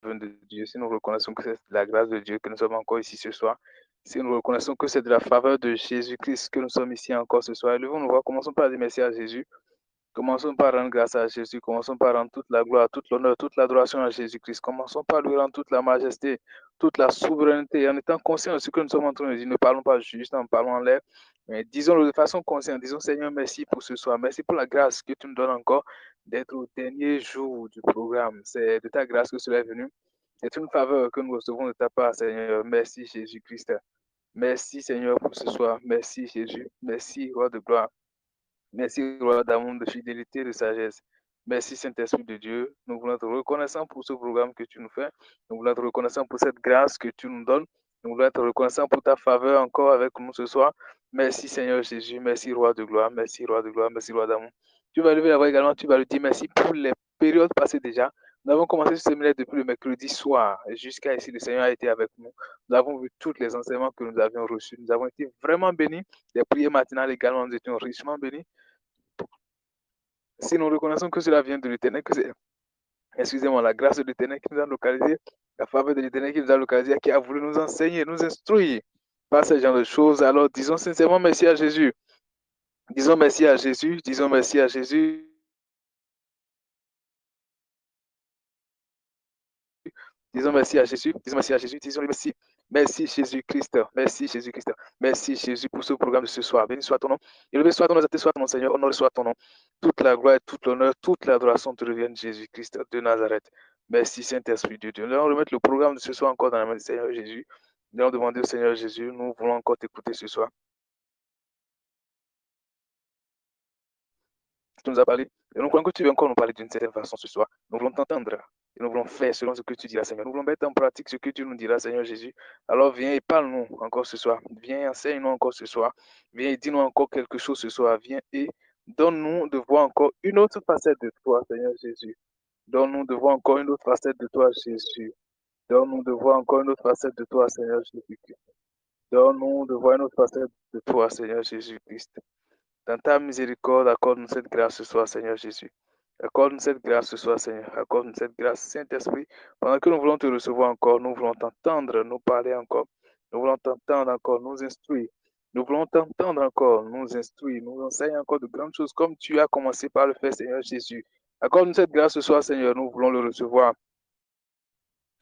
de Dieu, si nous reconnaissons que c'est de la grâce de Dieu que nous sommes encore ici ce soir, si nous reconnaissons que c'est de la faveur de Jésus-Christ que nous sommes ici encore ce soir, levons-nous voir, commençons par dire merci à Jésus. Commençons par rendre grâce à Jésus. Commençons par rendre toute la gloire, toute l'honneur, toute l'adoration à Jésus-Christ. Commençons par lui rendre toute la majesté, toute la souveraineté, en étant conscients de ce que nous sommes en train de dire. Ne parlons pas juste en parlant en l'air, mais disons-le de façon consciente. Disons, Seigneur, merci pour ce soir. Merci pour la grâce que tu nous donnes encore d'être au dernier jour du programme. C'est de ta grâce que cela est venu. C'est une faveur que nous recevons de ta part, Seigneur. Merci, Jésus-Christ. Merci, Seigneur, pour ce soir. Merci, Jésus. Merci, roi de gloire. Merci, roi d'amour, de fidélité, de sagesse. Merci, Saint-Esprit de Dieu. Nous voulons être reconnaissants pour ce programme que tu nous fais. Nous voulons être reconnaissants pour cette grâce que tu nous donnes. Nous voulons être reconnaissants pour ta faveur encore avec nous ce soir. Merci, Seigneur Jésus. Merci, roi de gloire. Merci, roi de gloire. Merci, roi d'amour. Tu vas lever la voix également. Tu vas lui dire merci pour les périodes passées déjà. Nous avons commencé ce séminaire depuis le mercredi soir. Jusqu'à ici, le Seigneur a été avec nous. Nous avons vu tous les enseignements que nous avions reçus. Nous avons été vraiment bénis. Les prières matinales également, nous étions richement bénis. Si nous reconnaissons que cela vient de l'Éternel, que c'est, excusez-moi, la grâce de l'Éternel qui nous a localisés, la faveur de l'Éternel qui nous a localisés, qui a voulu nous enseigner, nous instruire par ce genre de choses, alors disons sincèrement merci à Jésus. Disons merci à Jésus, disons merci à Jésus. Disons merci à Jésus, disons merci à Jésus, disons merci. Merci Jésus-Christ, merci Jésus-Christ, merci Jésus pour ce programme de ce soir. Béni soit ton nom, élevé soit ton nom, exalté soit ton nom, Seigneur, honoré soit ton nom. Toute la gloire, toute l'honneur, toute l'adoration te reviennent, Jésus-Christ de Nazareth. Merci Saint-Esprit de Dieu. Nous allons remettre le programme de ce soir encore dans la main du Seigneur Jésus. Nous allons demander au Seigneur Jésus, nous voulons encore t'écouter ce soir. Tu nous as parlé, et nous croyons que tu veux encore nous parler d'une certaine façon ce soir. Nous voulons t'entendre. Et nous voulons faire selon ce que tu diras, Seigneur. Nous voulons mettre en pratique ce que tu nous diras, Seigneur Jésus. Alors viens et parle-nous encore ce soir. Viens et enseigne-nous encore ce soir. Viens et dis-nous encore quelque chose ce soir. Viens et donne-nous de voir encore une autre facette de toi, Seigneur Jésus. Donne-nous de voir encore une autre facette de toi, Jésus. Donne-nous de voir encore une autre facette de toi, Seigneur Jésus-Christ. Donne-nous de voir une autre facette de toi, Seigneur Jésus-Christ. Dans ta miséricorde, accorde-nous cette grâce ce soir, Seigneur Jésus. Accorde-nous cette grâce ce soir, Seigneur. Accorde-nous cette grâce, Saint-Esprit. Pendant que nous voulons te recevoir encore, nous voulons t'entendre, nous parler encore. Nous voulons t'entendre encore, nous instruire. Nous voulons t'entendre encore, nous instruire, nous enseigner encore de grandes choses comme tu as commencé par le faire, Seigneur Jésus. Accorde-nous cette grâce ce soir, Seigneur. Nous voulons le recevoir.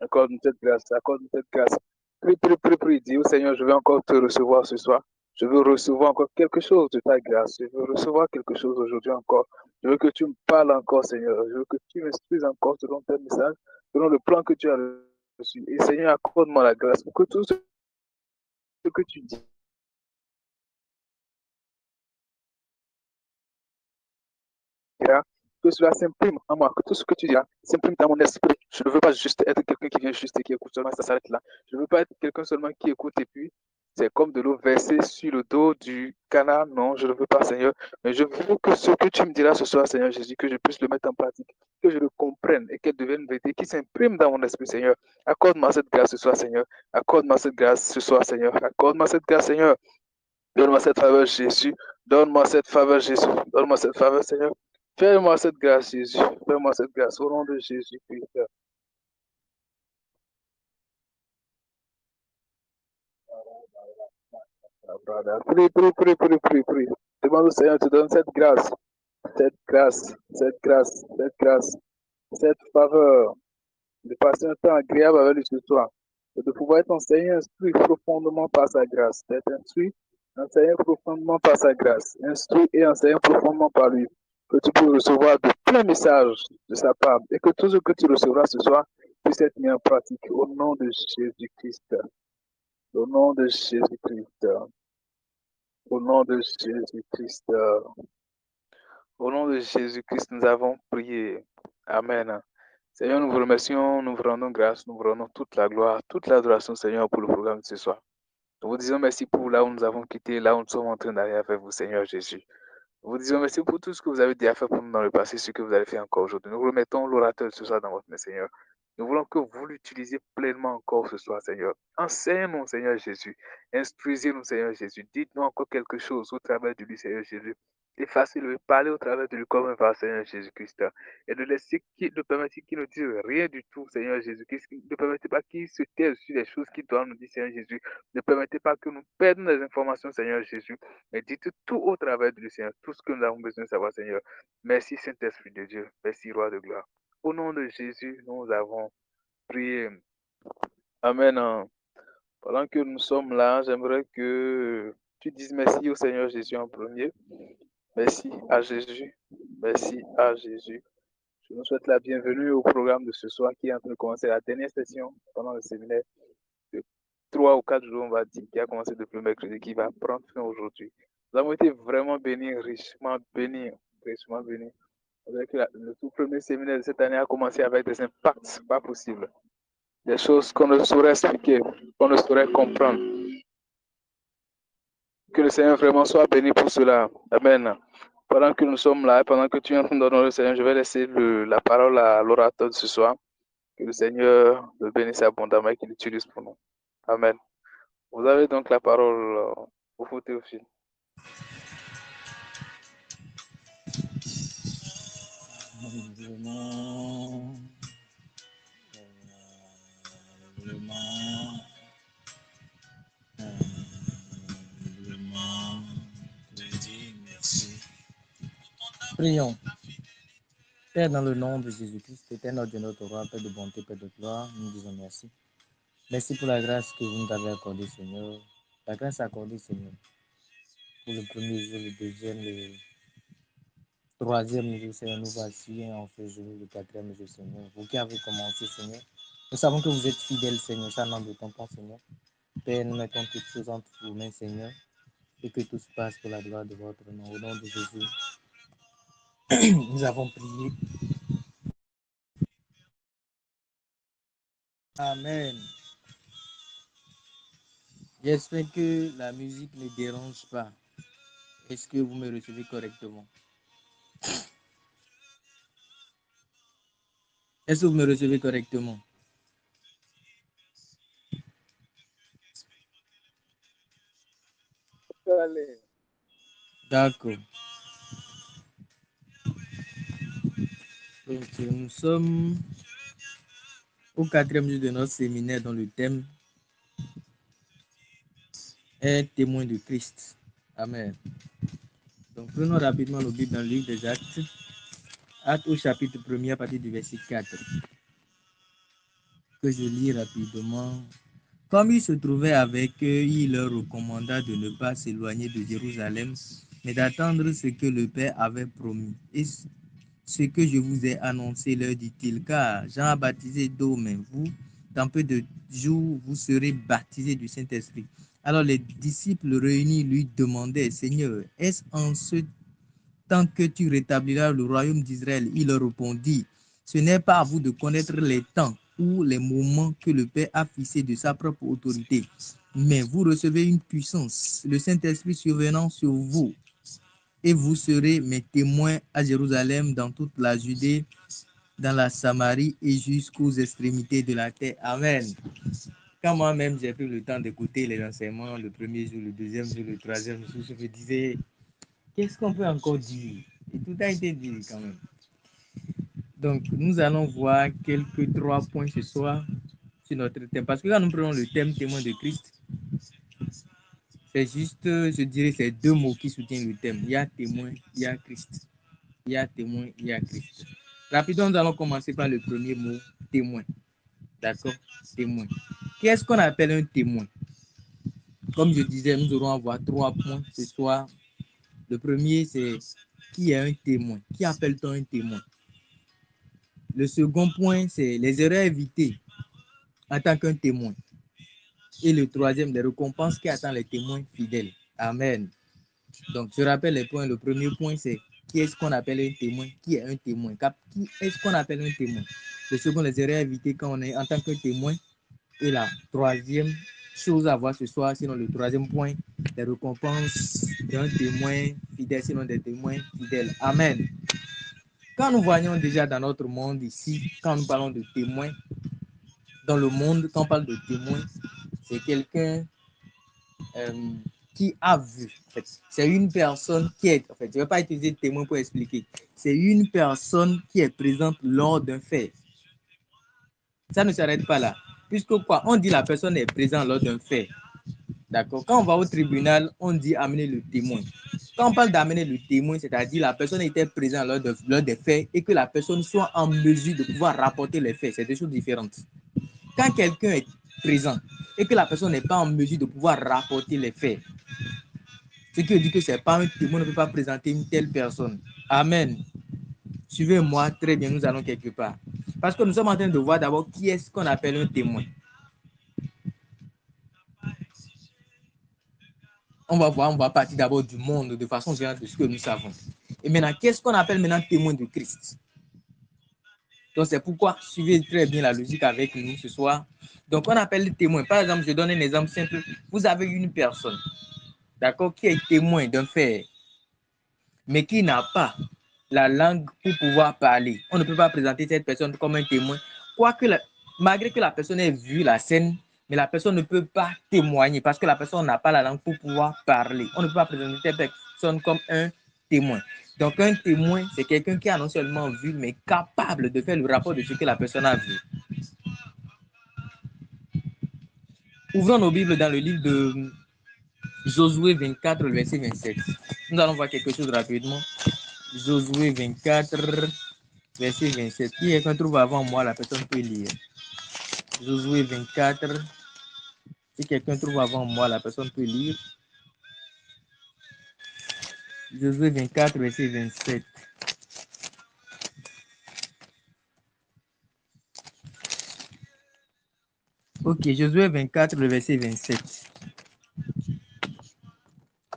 Accorde-nous cette grâce, accorde-nous cette grâce. Prie, prie, prie, prie. Dis au Seigneur, je veux encore te recevoir ce soir. Je veux recevoir encore quelque chose de ta grâce. Je veux recevoir quelque chose aujourd'hui encore. Je veux que tu me parles encore, Seigneur. Je veux que tu m'instruises encore selon tes messages, selon le plan que tu as reçu. Et Seigneur, accorde-moi la grâce pour que tout ce que tu dis, que cela s'imprime en moi, que tout ce que tu diras s'imprime dans mon esprit. Je ne veux pas juste être quelqu'un qui vient juste et qui écoute seulement, ça s'arrête là. Je ne veux pas être quelqu'un seulement qui écoute et puis c'est comme de l'eau versée sur le dos du canard. Non, je ne veux pas, Seigneur. Mais je veux que ce que tu me diras ce soir, Seigneur Jésus, que je puisse le mettre en pratique, que je le comprenne et qu'elle devienne une vérité qui s'imprime dans mon esprit, Seigneur. Accorde-moi cette grâce ce soir, Seigneur. Accorde-moi cette grâce ce soir, Seigneur. Accorde-moi cette grâce, Seigneur. Donne-moi cette faveur, Jésus. Donne-moi cette faveur, Jésus. Donne-moi cette faveur, Seigneur. Fais-moi cette grâce, Jésus. Fais-moi cette grâce au nom de Jésus-Christ. Prie, prie, prie, prie, prie, prie. Demande au Seigneur, te donne cette grâce, cette grâce, cette grâce, cette grâce, cette faveur de passer un temps agréable avec lui ce soir, et de pouvoir être enseigné, instruit profondément par sa grâce, d'être instruit, enseigné profondément par sa grâce, instruit et enseigné profondément par lui, que tu puisses recevoir de pleins messages de sa part, et que tout ce que tu recevras ce soir puisse être mis en pratique au nom de Jésus-Christ, au nom de Jésus-Christ, au nom de Jésus-Christ, au nom de Jésus-Christ, nous avons prié. Amen. Seigneur, nous vous remercions, nous vous rendons grâce, nous vous rendons toute la gloire, toute l'adoration, Seigneur, pour le programme de ce soir. Nous vous disons merci pour là où nous avons quitté, là où nous sommes en train d'aller avec vous, Seigneur Jésus. Nous vous disons merci pour tout ce que vous avez déjà fait pour nous dans le passé, ce que vous allez faire encore aujourd'hui. Nous remettons l'orateur de ce soir dans votre main, Seigneur. Nous voulons que vous l'utilisiez pleinement encore ce soir, Seigneur. Enseignez-nous, Seigneur Jésus. Instruisez-nous, Seigneur Jésus. Dites-nous encore quelque chose au travers de lui, Seigneur Jésus. C'est facile de parler au travers de lui comme un par Seigneur Jésus-Christ. Et de laisser qu'il ne permettre qu'il ne dise rien du tout, Seigneur Jésus-Christ. Ne permettez pas qu'il se taise sur les choses qu'il doit nous dire, Seigneur Jésus. Ne permettez pas que nous perdions les informations, Seigneur Jésus. Mais dites tout au travers de lui, Seigneur. Tout ce que nous avons besoin de savoir, Seigneur. Merci, Saint-Esprit de Dieu. Merci, Roi de gloire. Au nom de Jésus, nous avons prié. Amen. Pendant que nous sommes là, j'aimerais que tu dises merci au Seigneur Jésus en premier. Merci à Jésus. Merci à Jésus. Je vous souhaite la bienvenue au programme de ce soir qui est en train de commencer la dernière session pendant le séminaire de 3 ou 4 jours, on va dire, qui a commencé depuis le mercredi, qui va prendre fin aujourd'hui. Nous avons été vraiment bénis, richement bénis, richement bénis. Le tout premier séminaire de cette année a commencé avec des impacts pas possibles. Des choses qu'on ne saurait expliquer, qu'on ne saurait comprendre. Que le Seigneur vraiment soit béni pour cela. Amen. Pendant que nous sommes là, pendant que tu es en train d'honorer le Seigneur, je vais laisser la parole à l'orateur de ce soir. Que le Seigneur le bénisse abondamment et qu'il l'utilise pour nous. Amen. Vous avez donc la parole au fond Théophile. Prions. Père, dans le nom de Jésus-Christ, éternel Dieu notre roi, Père de bonté, Père de gloire, nous disons merci. Merci pour la grâce que vous nous avez accordée, Seigneur. La grâce accordée, Seigneur, pour le premier jour, le deuxième, le troisième jour, Seigneur, nous voici en ce jour, le quatrième jour, Seigneur. Vous qui avez commencé, Seigneur, nous savons que vous êtes fidèle, Seigneur, ça n'en doutons pas, Seigneur. Père, nous mettons toutes choses entre vos mains, Seigneur, et que tout se passe pour la gloire de votre nom. Au nom de Jésus, nous avons prié. Amen. J'espère que la musique ne dérange pas. Est-ce que vous me recevez correctement? Est-ce que vous me recevez correctement? D'accord. Donc, nous sommes au quatrième jour de notre séminaire dont le thème est témoin de Christ. Amen. Donc, prenons rapidement nos Bibles dans le livre des Actes. Actes au chapitre 1er à partir du verset 4. Que je lis rapidement. Comme il se trouvait avec eux, il leur recommanda de ne pas s'éloigner de Jérusalem, mais d'attendre ce que le Père avait promis. Et ce que je vous ai annoncé, leur dit-il, car Jean a baptisé d'eau, mais vous, dans peu de jours, vous serez baptisés du Saint-Esprit. Alors les disciples réunis lui demandaient, Seigneur, est-ce en ce temps que tu rétabliras le royaume d'Israël? Il leur répondit, ce n'est pas à vous de connaître les temps ou les moments que le Père a fixés de sa propre autorité, mais vous recevez une puissance, le Saint-Esprit survenant sur vous, et vous serez mes témoins à Jérusalem, dans toute la Judée, dans la Samarie et jusqu'aux extrémités de la terre. Amen. Quand moi-même j'ai pris le temps d'écouter les enseignements, le premier jour, le deuxième jour, le troisième jour, je me disais, qu'est-ce qu'on peut encore dire? Et tout a été dit quand même. Donc, nous allons voir quelques 3 points ce soir sur notre thème. Parce que quand nous prenons le thème témoin de Christ, c'est juste, je dirais, ces 2 mots qui soutiennent le thème. Il y a témoin, il y a Christ. Il y a témoin, il y a Christ. Rapidement, nous allons commencer par le premier mot, témoin. D'accord? Témoin. Qu'est-ce qu'on appelle un témoin? Comme je disais, nous aurons à voir 3 points ce soir. Le premier, c'est qui est un témoin? Qui appelle-t-on un témoin? Le second point, c'est les erreurs évitées en tant qu'un témoin. Et le troisième, les récompenses qui attendent les témoins fidèles. Amen. Donc, je rappelle les points. Le premier point, c'est qui est-ce qu'on appelle un témoin? Qui est un témoin? Qui est-ce qu'on appelle un témoin? Le second, les erreurs évitées quand on est en tant que témoin. Et la troisième chose à voir ce soir, sinon le troisième point, les récompenses d'un témoin fidèle, sinon des témoins fidèles. Amen. Quand nous voyons déjà dans notre monde ici, quand nous parlons de témoins, dans le monde, quand on parle de témoin, c'est quelqu'un qui a vu. En fait, c'est une personne qui est, en fait, je ne vais pas utiliser témoin pour expliquer. C'est une personne qui est présente lors d'un fait. Ça ne s'arrête pas là. Puisque quoi, on dit la personne est présente lors d'un fait. D'accord. Quand on va au tribunal, on dit amener le témoin. Quand on parle d'amener le témoin, c'est-à-dire la personne était présente lors des faits et que la personne soit en mesure de pouvoir rapporter les faits. C'est deux choses différentes. Quand quelqu'un est présent et que la personne n'est pas en mesure de pouvoir rapporter les faits, ce qui veut dire que c'est pas un témoin ne peut pas présenter une telle personne. Amen. Suivez-moi très bien, nous allons quelque part. Parce que nous sommes en train de voir d'abord qui est-ce qu'on appelle un témoin. On va voir, on va partir d'abord du monde de façon générale de ce que nous savons. Et maintenant, qu'est-ce qu'on appelle maintenant témoin de Christ? Donc, c'est pourquoi suivez très bien la logique avec nous ce soir. Donc, on appelle le témoin. Par exemple, je donne un exemple simple. Vous avez une personne, d'accord, qui est témoin d'un fait, mais qui n'a pas la langue pour pouvoir parler. On ne peut pas présenter cette personne comme un témoin. Quoique, malgré que la personne ait vu la scène, mais la personne ne peut pas témoigner parce que la personne n'a pas la langue pour pouvoir parler. On ne peut pas présenter cette personne comme un témoin. Donc, un témoin, c'est quelqu'un qui a non seulement vu, mais capable de faire le rapport de ce que la personne a vu. Ouvrons nos Bibles dans le livre de Josué 24, verset 27. Nous allons voir quelque chose rapidement. Josué 24, verset 27. Qui est qu'on trouve avant moi, la personne peut lire. Josué 24. Si quelqu'un trouve avant moi, la personne peut lire. Josué 24, verset 27. Ok, Josué 24, le verset 27.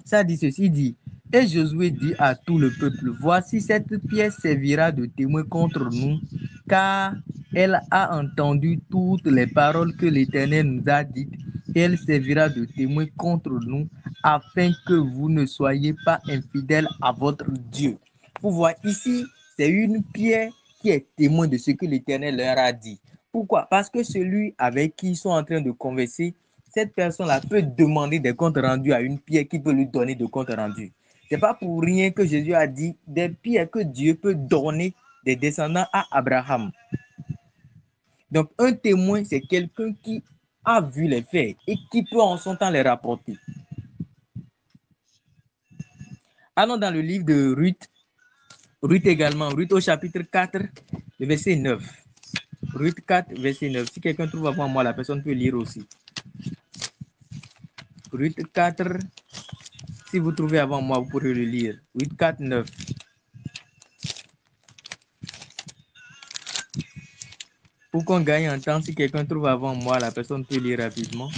Ça dit ceci, dit, et Josué dit à tout le peuple, voici cette pièce servira de témoin contre nous, car elle a entendu toutes les paroles que l'Éternel nous a dites, et elle servira de témoin contre nous, afin que vous ne soyez pas infidèles à votre Dieu. Vous voyez ici, c'est une pierre qui est témoin de ce que l'Éternel leur a dit. Pourquoi? Parce que celui avec qui ils sont en train de converser, cette personne-là peut demander des comptes rendus à une pierre qui peut lui donner des comptes rendus. Ce n'est pas pour rien que Jésus a dit des pierres que Dieu peut donner des descendants à Abraham. Donc, un témoin, c'est quelqu'un qui a vu les faits et qui peut en son temps les rapporter. Allons dans le livre de Ruth. Ruth également. Ruth au chapitre 4, le verset 9. Ruth 4, verset 9. Si quelqu'un trouve avant moi, la personne peut lire aussi. Ruth 4, si vous trouvez avant moi, vous pourrez le lire. Ruth 4, 9. Pour qu'on gagne en temps, si quelqu'un trouve avant moi, la personne peut lire rapidement.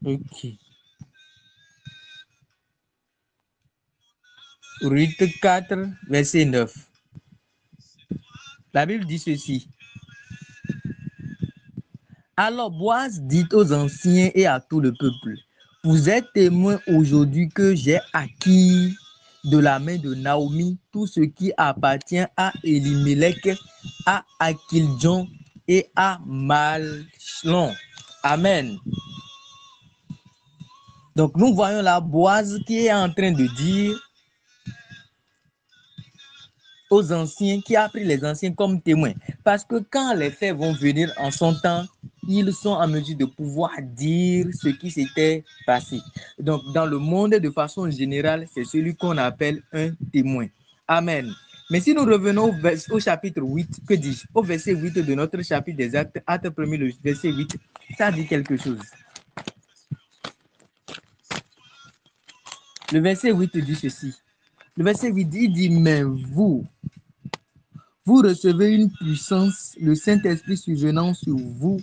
Ok. Ruth 4, verset 9. La Bible dit ceci. Alors Boaz dit aux anciens et à tout le peuple, vous êtes témoins aujourd'hui que j'ai acquis de la main de Naomi tout ce qui appartient à Elimelech, à Akiljon et à Malchlon. Amen. Donc nous voyons là Boaz qui est en train de dire aux anciens, qui a pris les anciens comme témoins. Parce que quand les faits vont venir en son temps, ils sont en mesure de pouvoir dire ce qui s'était passé. Donc, dans le monde, de façon générale, c'est celui qu'on appelle un témoin. Amen. Mais si nous revenons au chapitre 8, que dis-je? Au verset 8 de notre chapitre des Actes, Acte 1, le verset 8, ça dit quelque chose. Le verset 8 dit ceci. Le verset 8 dit, mais vous recevez une puissance, le Saint-Esprit survenant sur vous,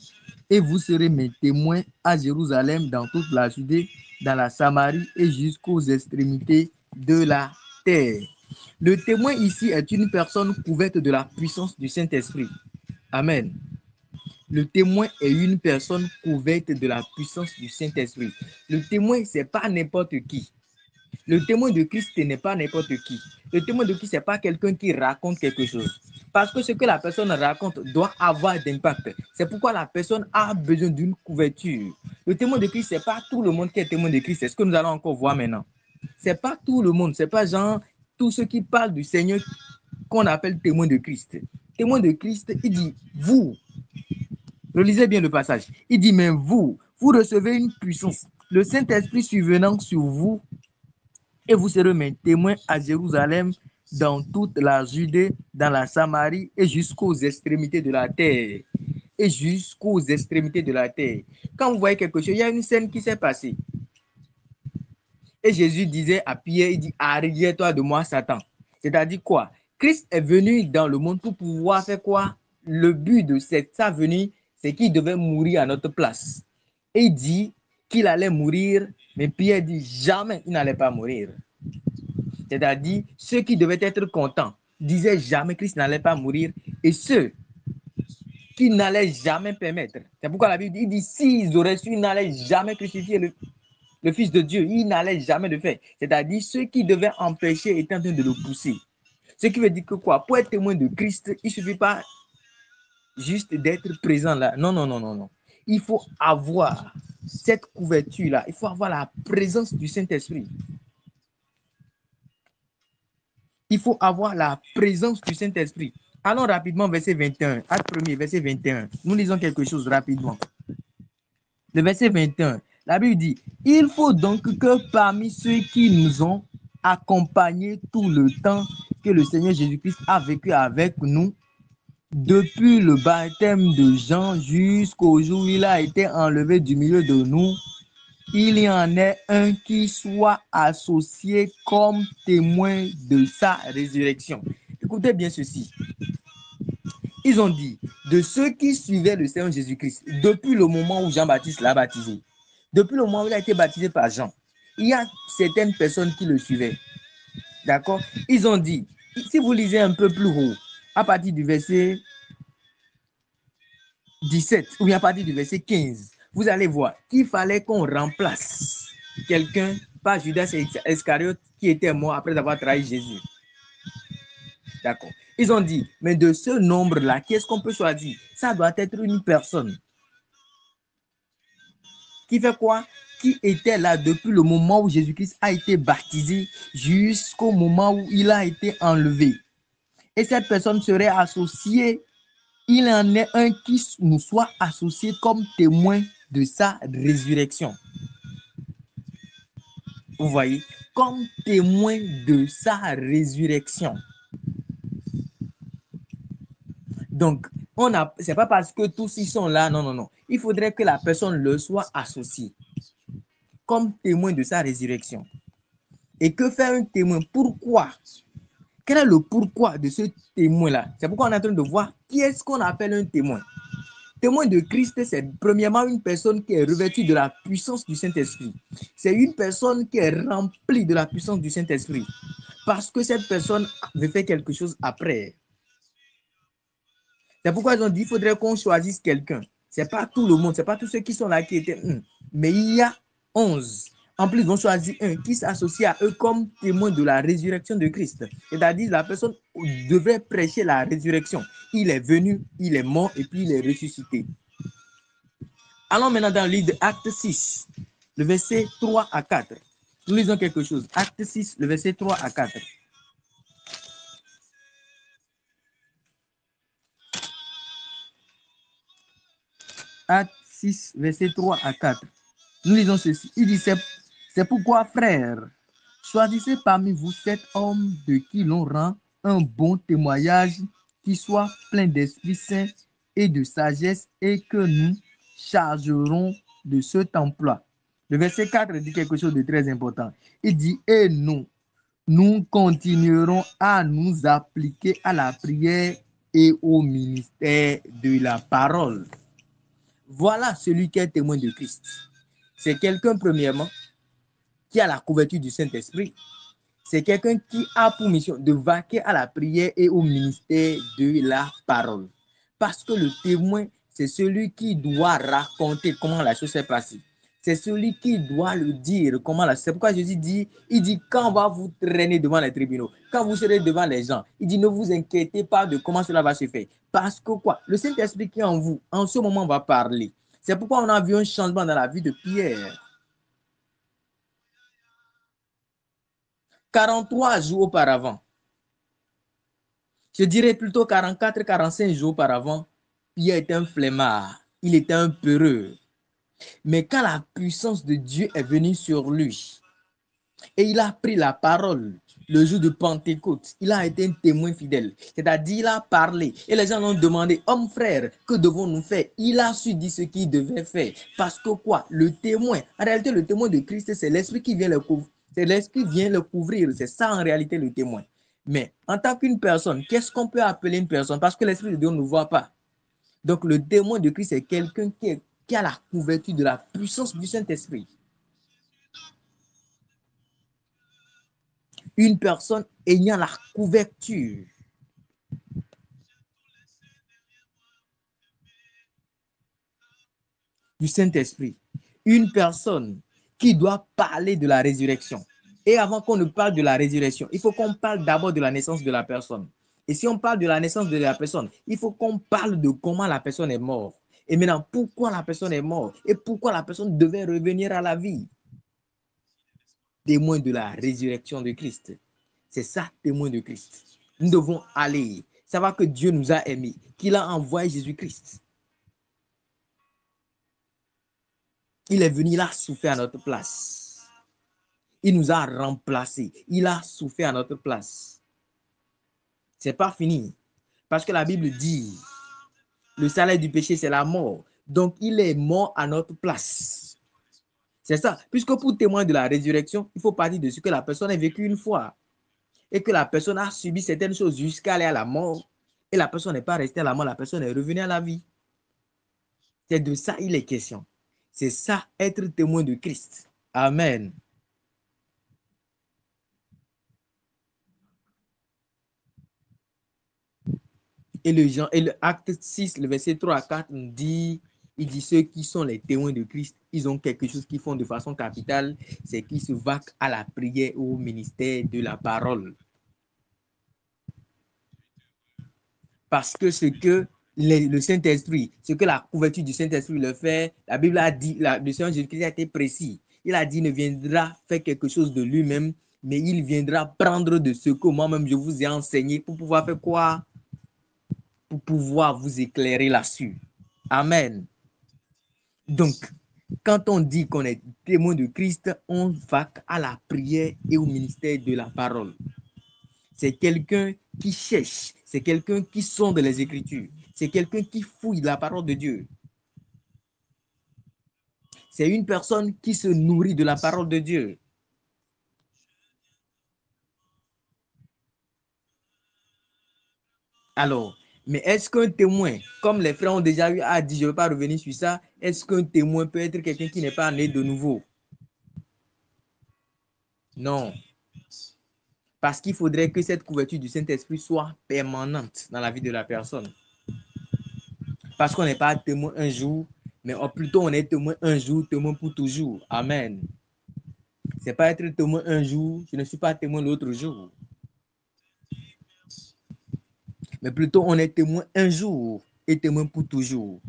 et vous serez mes témoins à Jérusalem, dans toute la Judée, dans la Samarie et jusqu'aux extrémités de la terre. Le témoin ici est une personne couverte de la puissance du Saint-Esprit. Amen. Le témoin est une personne couverte de la puissance du Saint-Esprit. Le témoin, ce n'est pas n'importe qui. Le témoin de Christ n'est pas n'importe qui. Le témoin de Christ, ce n'est pas quelqu'un qui raconte quelque chose. Parce que ce que la personne raconte doit avoir d'impact. C'est pourquoi la personne a besoin d'une couverture. Le témoin de Christ, ce n'est pas tout le monde qui est témoin de Christ. C'est ce que nous allons encore voir maintenant. Ce n'est pas tout le monde. Ce n'est pas genre tous ceux qui parlent du Seigneur qu'on appelle témoin de Christ. Témoin de Christ, il dit, vous, relisez bien le passage, il dit, mais vous recevez une puissance, le Saint-Esprit survenant sur vous, et vous serez mes témoins à Jérusalem, dans toute la Judée, dans la Samarie et jusqu'aux extrémités de la terre. Et jusqu'aux extrémités de la terre. Quand vous voyez quelque chose, il y a une scène qui s'est passée. Et Jésus disait à Pierre, il dit, arrière-toi de moi, Satan. C'est-à-dire quoi? Christ est venu dans le monde pour pouvoir faire quoi? Le but de sa venue, c'est qu'il devait mourir à notre place. Et il dit qu'il allait mourir, mais Pierre dit jamais il n'allait pas mourir. C'est-à-dire, ceux qui devaient être contents disaient jamais Christ n'allait pas mourir, et ceux qui n'allaient jamais permettre. C'est pourquoi la Bible dit, s'ils auraient su, ils n'allaient jamais crucifier le Fils de Dieu, il n'allait jamais le faire. C'est-à-dire, ceux qui devaient empêcher étaient en train de le pousser. Ce qui veut dire que quoi? Pour être témoin de Christ, il ne suffit pas juste d'être présent là. Non, non, non, non, non. Il faut avoir cette couverture-là. Il faut avoir la présence du Saint-Esprit. Il faut avoir la présence du Saint-Esprit. Allons rapidement, verset 21. Acte 1er, verset 21. Nous lisons quelque chose rapidement. Le verset 21. La Bible dit, il faut donc que parmi ceux qui nous ont accompagnés tout le temps que le Seigneur Jésus-Christ a vécu avec nous, depuis le baptême de Jean jusqu'au jour où il a été enlevé du milieu de nous, il y en ait un qui soit associé comme témoin de sa résurrection. Écoutez bien ceci. Ils ont dit, de ceux qui suivaient le Seigneur Jésus-Christ, depuis le moment où Jean-Baptiste l'a baptisé, depuis le moment où il a été baptisé par Jean, il y a certaines personnes qui le suivaient. D'accord? Ils ont dit, si vous lisez un peu plus haut, à partir du verset 17 ou bien à partir du verset 15, vous allez voir qu'il fallait qu'on remplace quelqu'un par Judas Iscariote qui était mort après avoir trahi Jésus. D'accord. Ils ont dit, mais de ce nombre-là, qu'est-ce qu'on peut choisir? Ça doit être une personne qui fait quoi? Qui était là depuis le moment où Jésus-Christ a été baptisé jusqu'au moment où il a été enlevé. Et cette personne serait associée, il en est un qui nous soit associé comme témoin de sa résurrection. Vous voyez, comme témoin de sa résurrection. Donc, c'est pas parce que tous ils sont là, non, non, non. Il faudrait que la personne le soit associée comme témoin de sa résurrection. Et que faire un témoin? Pourquoi? Quel est le pourquoi de ce témoin-là? C'est pourquoi on est en train de voir qui est-ce qu'on appelle un témoin. Témoin de Christ, c'est premièrement une personne qui est revêtue de la puissance du Saint-Esprit. C'est une personne qui est remplie de la puissance du Saint-Esprit. Parce que cette personne veut faire quelque chose après. C'est pourquoi ils ont dit qu'il faudrait qu'on choisisse quelqu'un. Ce n'est pas tout le monde, ce n'est pas tous ceux qui sont là qui étaient mais il y a 11. En plus, ils vont choisir un qui s'associe à eux comme témoin de la résurrection de Christ. C'est-à-dire la personne devrait prêcher la résurrection. Il est venu, il est mort et puis il est ressuscité. Allons maintenant dans le livre d'Acte 6, le verset 3 à 4. Nous lisons quelque chose. Acte 6, le verset 3 à 4. Acte 6, verset 3 à 4. Nous lisons ceci. Il dit, c'est pourquoi, frères, choisissez parmi vous 7 hommes de qui l'on rend un bon témoignage, qui soit plein d'Esprit Saint et de sagesse, et que nous chargerons de cet emploi. Le verset 4 dit quelque chose de très important. Il dit, et nous continuerons à nous appliquer à la prière et au ministère de la parole. Voilà celui qui est témoin de Christ. C'est quelqu'un, premièrement, qui a la couverture du Saint-Esprit. C'est quelqu'un qui a pour mission de vaquer à la prière et au ministère de la parole. Parce que le témoin, c'est celui qui doit raconter comment la chose s'est passée. C'est celui qui doit le dire. C'est pourquoi Jésus dit, il dit, quand on va vous traîner devant les tribunaux, quand vous serez devant les gens, il dit, ne vous inquiétez pas de comment cela va se faire. Parce que quoi? Le Saint-Esprit qui est en vous, en ce moment, va parler. C'est pourquoi on a vu un changement dans la vie de Pierre. 43 jours auparavant, je dirais plutôt 44, 45 jours auparavant, Pierre était un flemmard, il était un peureux. Mais quand la puissance de Dieu est venue sur lui, et il a pris la parole le jour de Pentecôte, il a été un témoin fidèle. C'est-à-dire, il a parlé. Et les gens l'ont demandé, homme frère, que devons-nous faire? Il a su dire ce qu'il devait faire. Parce que quoi? Le témoin, en réalité, le témoin de Christ, c'est l'esprit qui vient le couvrir. C'est l'esprit qui vient le couvrir. C'est ça en réalité le témoin. Mais en tant qu'une personne, qu'est-ce qu'on peut appeler une personne? Parce que l'esprit de Dieu ne voit pas. Donc le témoin de Christ, c'est quelqu'un qui a la couverture de la puissance du Saint-Esprit. Une personne ayant la couverture du Saint-Esprit. Une personne qui doit parler de la résurrection. Et avant qu'on ne parle de la résurrection, il faut qu'on parle d'abord de la naissance de la personne. Et si on parle de la naissance de la personne, il faut qu'on parle de comment la personne est morte. Et maintenant, pourquoi la personne est morte et pourquoi la personne devait revenir à la vie. Témoin de la résurrection de Christ. C'est ça, témoin de Christ. Nous devons aller, savoir que Dieu nous a aimés, qu'il a envoyé Jésus-Christ. Il est venu, il a souffert à notre place. Il nous a remplacés. Il a souffert à notre place. C'est pas fini. Parce que la Bible dit, le salaire du péché, c'est la mort. Donc, il est mort à notre place. C'est ça. Puisque pour témoigner de la résurrection, il faut partir de ce que la personne a vécu une fois. Et que la personne a subi certaines choses jusqu'à aller à la mort. Et la personne n'est pas restée à la mort, la personne est revenue à la vie. C'est de ça il est question. C'est ça, être témoin de Christ. Amen. Et le acte 6, le verset 3 à 4 nous dit, il dit ceux qui sont les témoins de Christ, ils ont quelque chose qu'ils font de façon capitale, c'est qu'ils se vaquent à la prière ou au ministère de la parole. Parce que ce que le Saint-Esprit, ce que la couverture du Saint-Esprit le fait, la Bible a dit, le Seigneur Jésus-Christ a été précis. Il a dit, il ne viendra faire quelque chose de lui-même, mais il viendra prendre de ce que moi-même je vous ai enseigné pour pouvoir faire quoi? Pour pouvoir vous éclairer là-dessus. Amen. Donc, quand on dit qu'on est témoin de Christ, on va à la prière et au ministère de la parole. C'est quelqu'un qui cherche, c'est quelqu'un qui sonde les Écritures, c'est quelqu'un qui fouille la parole de Dieu. C'est une personne qui se nourrit de la parole de Dieu. Alors, mais est-ce qu'un témoin, comme les frères ont déjà eu à dire, je ne veux pas revenir sur ça, est-ce qu'un témoin peut être quelqu'un qui n'est pas né de nouveau? Non. Parce qu'il faudrait que cette couverture du Saint-Esprit soit permanente dans la vie de la personne. Parce qu'on n'est pas témoin un jour, mais plutôt on est témoin un jour, témoin pour toujours. Amen. C'est pas être témoin un jour, je ne suis pas témoin l'autre jour. Mais plutôt on est témoin un jour et témoin pour toujours.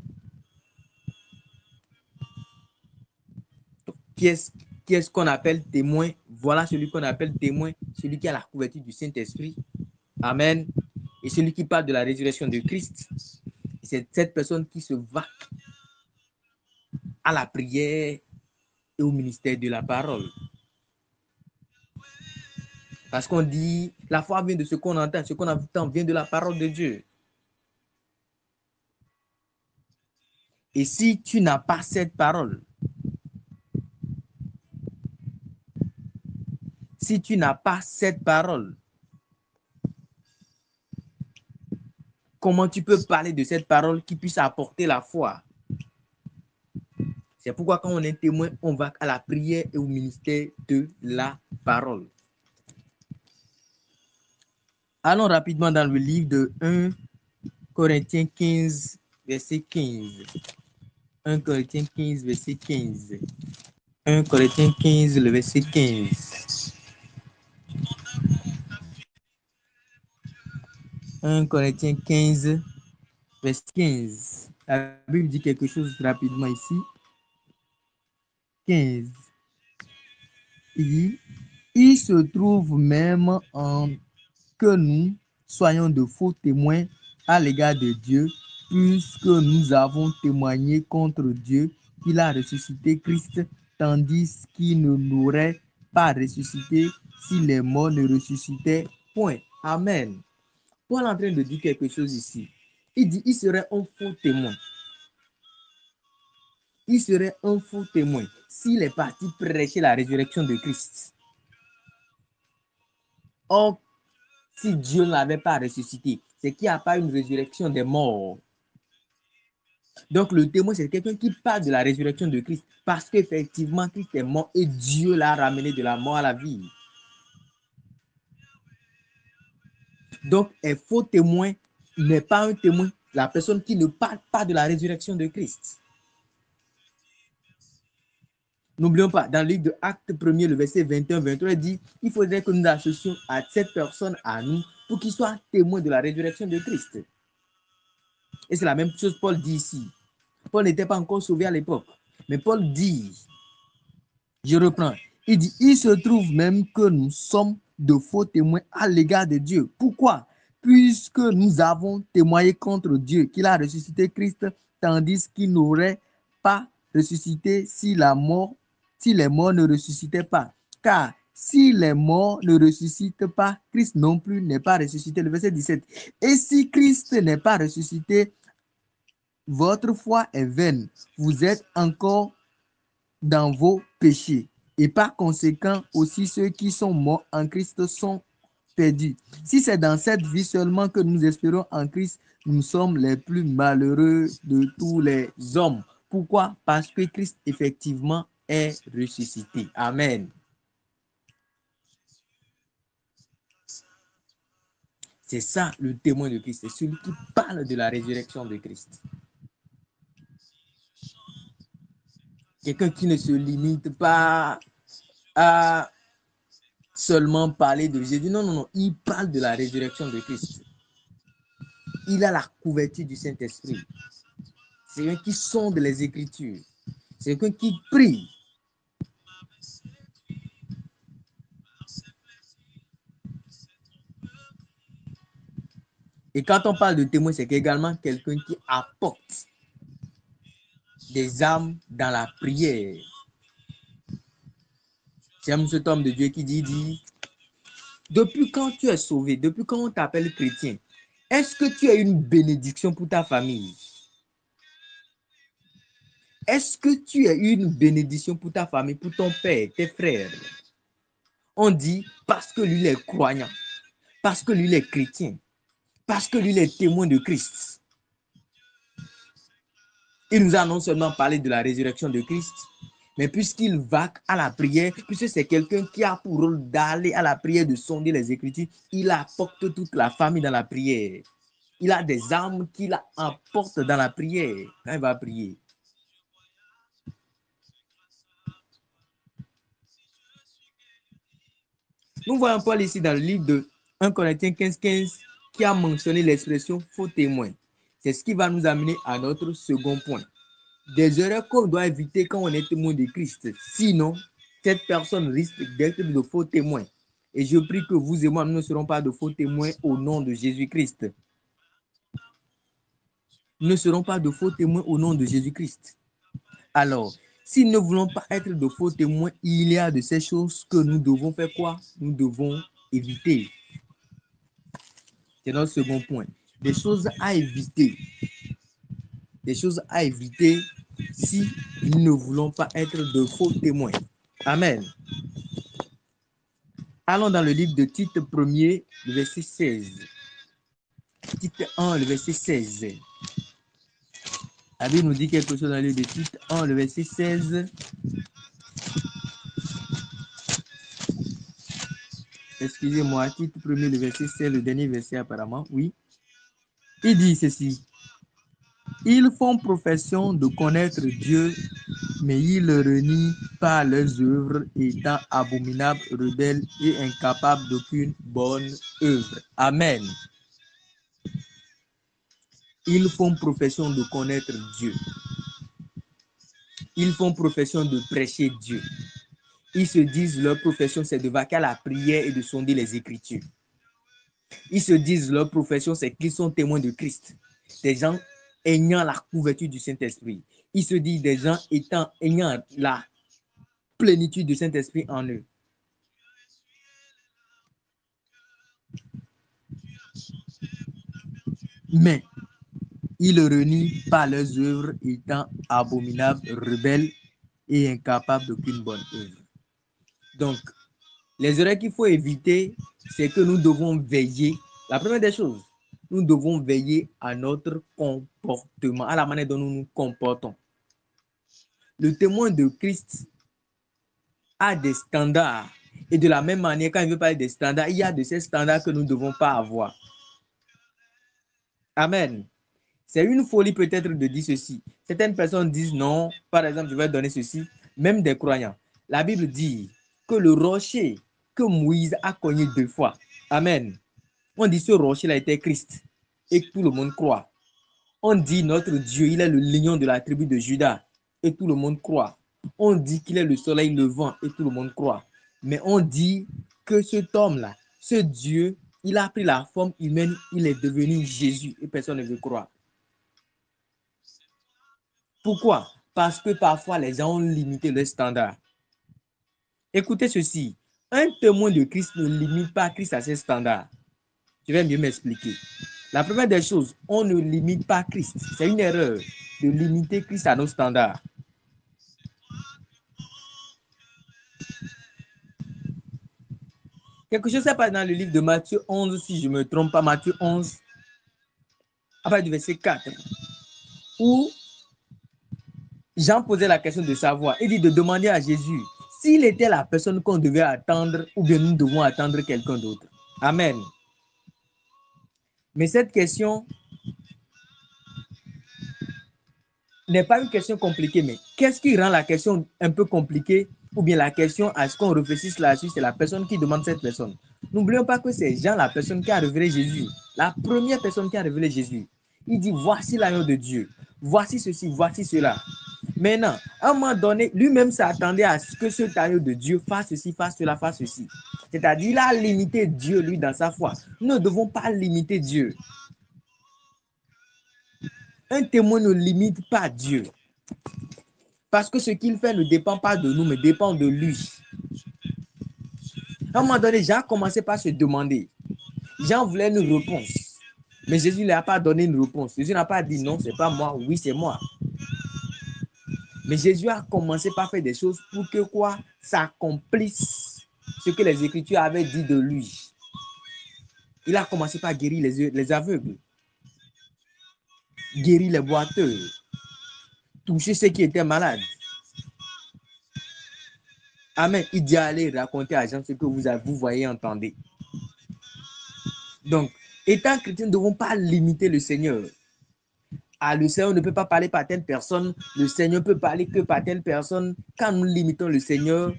Qui est-ce qu'on appelle témoin? Voilà celui qu'on appelle témoin, celui qui a la couverture du Saint-Esprit. Amen. Et celui qui parle de la résurrection de Christ. C'est cette personne qui se vaque à la prière et au ministère de la parole. Parce qu'on dit, la foi vient de ce qu'on entend, ce qu'on entend vient de la parole de Dieu. Et si tu n'as pas cette parole, si tu n'as pas cette parole, comment tu peux parler de cette parole qui puisse apporter la foi? C'est pourquoi quand on est témoin, on va à la prière et au ministère de la parole. Allons rapidement dans le livre de 1 Corinthiens 15, verset 15. 1 Corinthiens 15, verset 15. 1 Corinthiens 15, le verset 15. 1 Corinthiens 15, verset 15. La Bible dit quelque chose rapidement ici. 15. Il dit, il se trouve même en que nous soyons de faux témoins à l'égard de Dieu, puisque nous avons témoigné contre Dieu qu'il a ressuscité Christ, tandis qu'il ne l'aurait pas ressuscité si les morts ne ressuscitaient point. Amen. Paul est en train de dire quelque chose ici. Il dit, il serait un faux témoin. Il serait un faux témoin s'il est parti prêcher la résurrection de Christ. Or, si Dieu ne l'avait pas ressuscité, c'est qu'il n'y a pas une résurrection des morts. Donc, le témoin, c'est quelqu'un qui parle de la résurrection de Christ parce qu'effectivement, Christ est mort et Dieu l'a ramené de la mort à la vie. Donc, un faux témoin n'est pas un témoin, la personne qui ne parle pas de la résurrection de Christ. N'oublions pas, dans le livre de Actes 1er, le verset 21-23, il dit il faudrait que nous associons à cette personne à nous pour qu'il soit témoin de la résurrection de Christ. Et c'est la même chose Paul dit ici. Paul n'était pas encore sauvé à l'époque. Mais Paul dit, je reprends, il dit, il se trouve même que nous sommes de faux témoins à l'égard de Dieu. Pourquoi? Puisque nous avons témoigné contre Dieu qu'il a ressuscité Christ, tandis qu'il n'aurait pas ressuscité si les morts ne ressuscitaient pas. Car si les morts ne ressuscitent pas, Christ non plus n'est pas ressuscité. Le verset 17. Et si Christ n'est pas ressuscité, votre foi est vaine. Vous êtes encore dans vos péchés. Et par conséquent, aussi ceux qui sont morts en Christ sont perdus. Si c'est dans cette vie seulement que nous espérons en Christ, nous sommes les plus malheureux de tous les hommes. Pourquoi? Parce que Christ effectivement est ressuscité. Amen. C'est ça le témoin de Christ. C'est celui qui parle de la résurrection de Christ. Quelqu'un qui ne se limite pas à seulement parler de Jésus. Non, non, non. Il parle de la résurrection de Christ. Il a la couverture du Saint-Esprit. C'est quelqu'un qui sonde les Écritures. C'est quelqu'un qui prie. Et quand on parle de témoin, c'est également quelqu'un qui apporte des âmes dans la prière. J'aime cet homme de Dieu qui dit, depuis quand tu es sauvé, depuis quand on t'appelle chrétien, est-ce que tu as une bénédiction pour ta famille? Est-ce que tu as une bénédiction pour ta famille, pour ton père, tes frères? On dit parce que lui est croyant, parce que lui est chrétien, parce que lui est témoin de Christ. Il nous a non seulement parlé de la résurrection de Christ, mais puisqu'il va à la prière, puisque c'est quelqu'un qui a pour rôle d'aller à la prière, de sonder les Écritures, il apporte toute la famille dans la prière. Il a des âmes qu'il apporte dans la prière quand il va prier. Nous voyons Paul ici dans le livre de 1 Corinthiens 15 qui a mentionné l'expression faux témoin. C'est ce qui va nous amener à notre second point. Des erreurs qu'on doit éviter quand on est témoin de Christ. Sinon, cette personne risque d'être de faux témoins. Et je prie que vous et moi, nous ne serons pas de faux témoins au nom de Jésus-Christ. Nous ne serons pas de faux témoins au nom de Jésus-Christ. Alors, si nous ne voulons pas être de faux témoins, il y a de ces choses que nous devons faire quoi? Nous devons éviter. C'est notre second point. Des choses à éviter. Des choses à éviter si nous ne voulons pas être de faux témoins. Amen. Allons dans le livre de Tite 1er, le verset 16. Tite 1, le verset 16. La Bible nous dit quelque chose dans le livre de Tite 1, le verset 16. Excusez-moi, Tite 1er, le verset 16, le dernier verset apparemment, oui. Il dit ceci. Ils font profession de connaître Dieu, mais ils le renient par leurs œuvres, étant abominables, rebelles et incapables d'aucune bonne œuvre. Amen. Ils font profession de connaître Dieu. Ils font profession de prêcher Dieu. Ils se disent leur profession, c'est de vaquer à la prière et de sonder les Écritures. Ils se disent leur profession, c'est qu'ils sont témoins de Christ. Des gens ayant la couverture du Saint-Esprit. Ils se disent des gens ayant la plénitude du Saint-Esprit en eux. Mais ils le renient par leurs œuvres, étant abominables, rebelles et incapables d'aucune bonne œuvre. Donc, les erreurs qu'il faut éviter, c'est que nous devons veiller. La première des choses, nous devons veiller à notre comportement, à la manière dont nous nous comportons. Le témoin de Christ a des standards. Et de la même manière, quand il veut parler des standards, il y a de ces standards que nous ne devons pas avoir. Amen. C'est une folie peut-être de dire ceci. Certaines personnes disent non, par exemple, je vais donner ceci, même des croyants. La Bible dit que le rocher que Moïse a cogné 2 fois, amen. On dit ce rocher-là était Christ et tout le monde croit. On dit notre Dieu, il est le lion de la tribu de Juda et tout le monde croit. On dit qu'il est le soleil levant et tout le monde croit. Mais on dit que cet homme-là, ce Dieu, il a pris la forme humaine, il est devenu Jésus et personne ne veut croire. Pourquoi? Parce que parfois les gens ont limité leurs standards. Écoutez ceci, un témoin de Christ ne limite pas Christ à ses standards. Je vais mieux m'expliquer. La première des choses, on ne limite pas Christ. C'est une erreur de limiter Christ à nos standards. Quelque chose s'est passé dans le livre de Matthieu 11, si je ne me trompe pas, Matthieu 11, à partir du verset 4, où Jean posait la question de savoir. Il dit de demander à Jésus s'il était la personne qu'on devait attendre ou bien nous devons attendre quelqu'un d'autre. Amen. Mais cette question n'est pas une question compliquée, mais qu'est-ce qui rend la question un peu compliquée ou bien la question à ce qu'on réfléchisse là-dessus, c'est la personne qui demande cette personne. N'oublions pas que c'est Jean, la personne qui a révélé Jésus, la première personne qui a révélé Jésus. Il dit, voici l'agneau de Dieu, voici ceci, voici cela. Maintenant, à un moment donné, lui-même s'attendait à ce que cet agneau de Dieu fasse ceci, fasse cela, fasse ceci. C'est-à-dire, il a limité Dieu, lui, dans sa foi. Nous ne devons pas limiter Dieu. Un témoin ne limite pas Dieu. Parce que ce qu'il fait ne dépend pas de nous, mais dépend de lui. À un moment donné, Jean commençait par se demander. Jean voulait une réponse. Mais Jésus ne lui a pas donné une réponse. Jésus n'a pas dit non, ce n'est pas moi, oui, c'est moi. Mais Jésus a commencé par faire des choses pour que quoi? S'accomplisse ce que les Écritures avaient dit de lui. Il a commencé par guérir les aveugles, guérir les boiteux, toucher ceux qui étaient malades. Amen. Il dit allez raconter à Jean ce que vous voyez et entendez. Donc, étant chrétien, nous ne devons pas limiter le Seigneur. Ah, le Seigneur ne peut pas parler par telle personne, le Seigneur peut parler que par telle personne. Quand nous limitons le Seigneur,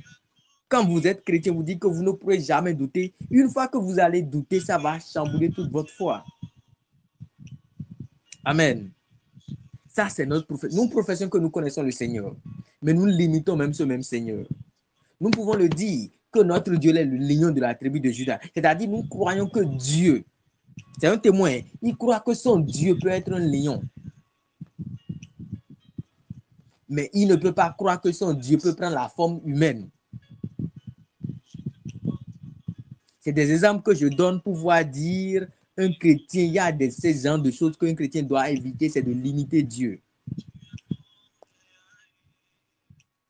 quand vous êtes chrétien, vous dites que vous ne pourrez jamais douter. Une fois que vous allez douter, ça va chambouler toute votre foi. Amen. Ça, c'est notre profession. Nous professons que nous connaissons le Seigneur, mais nous limitons même ce même Seigneur. Nous pouvons le dire que notre Dieu est le lion de la tribu de Juda. C'est-à-dire, nous croyons que Dieu, c'est un témoin, il croit que son Dieu peut être un lion. Mais il ne peut pas croire que son Dieu peut prendre la forme humaine. C'est des exemples que je donne pour pouvoir dire un chrétien, il y a ces genres de choses qu'un chrétien doit éviter, c'est de limiter Dieu.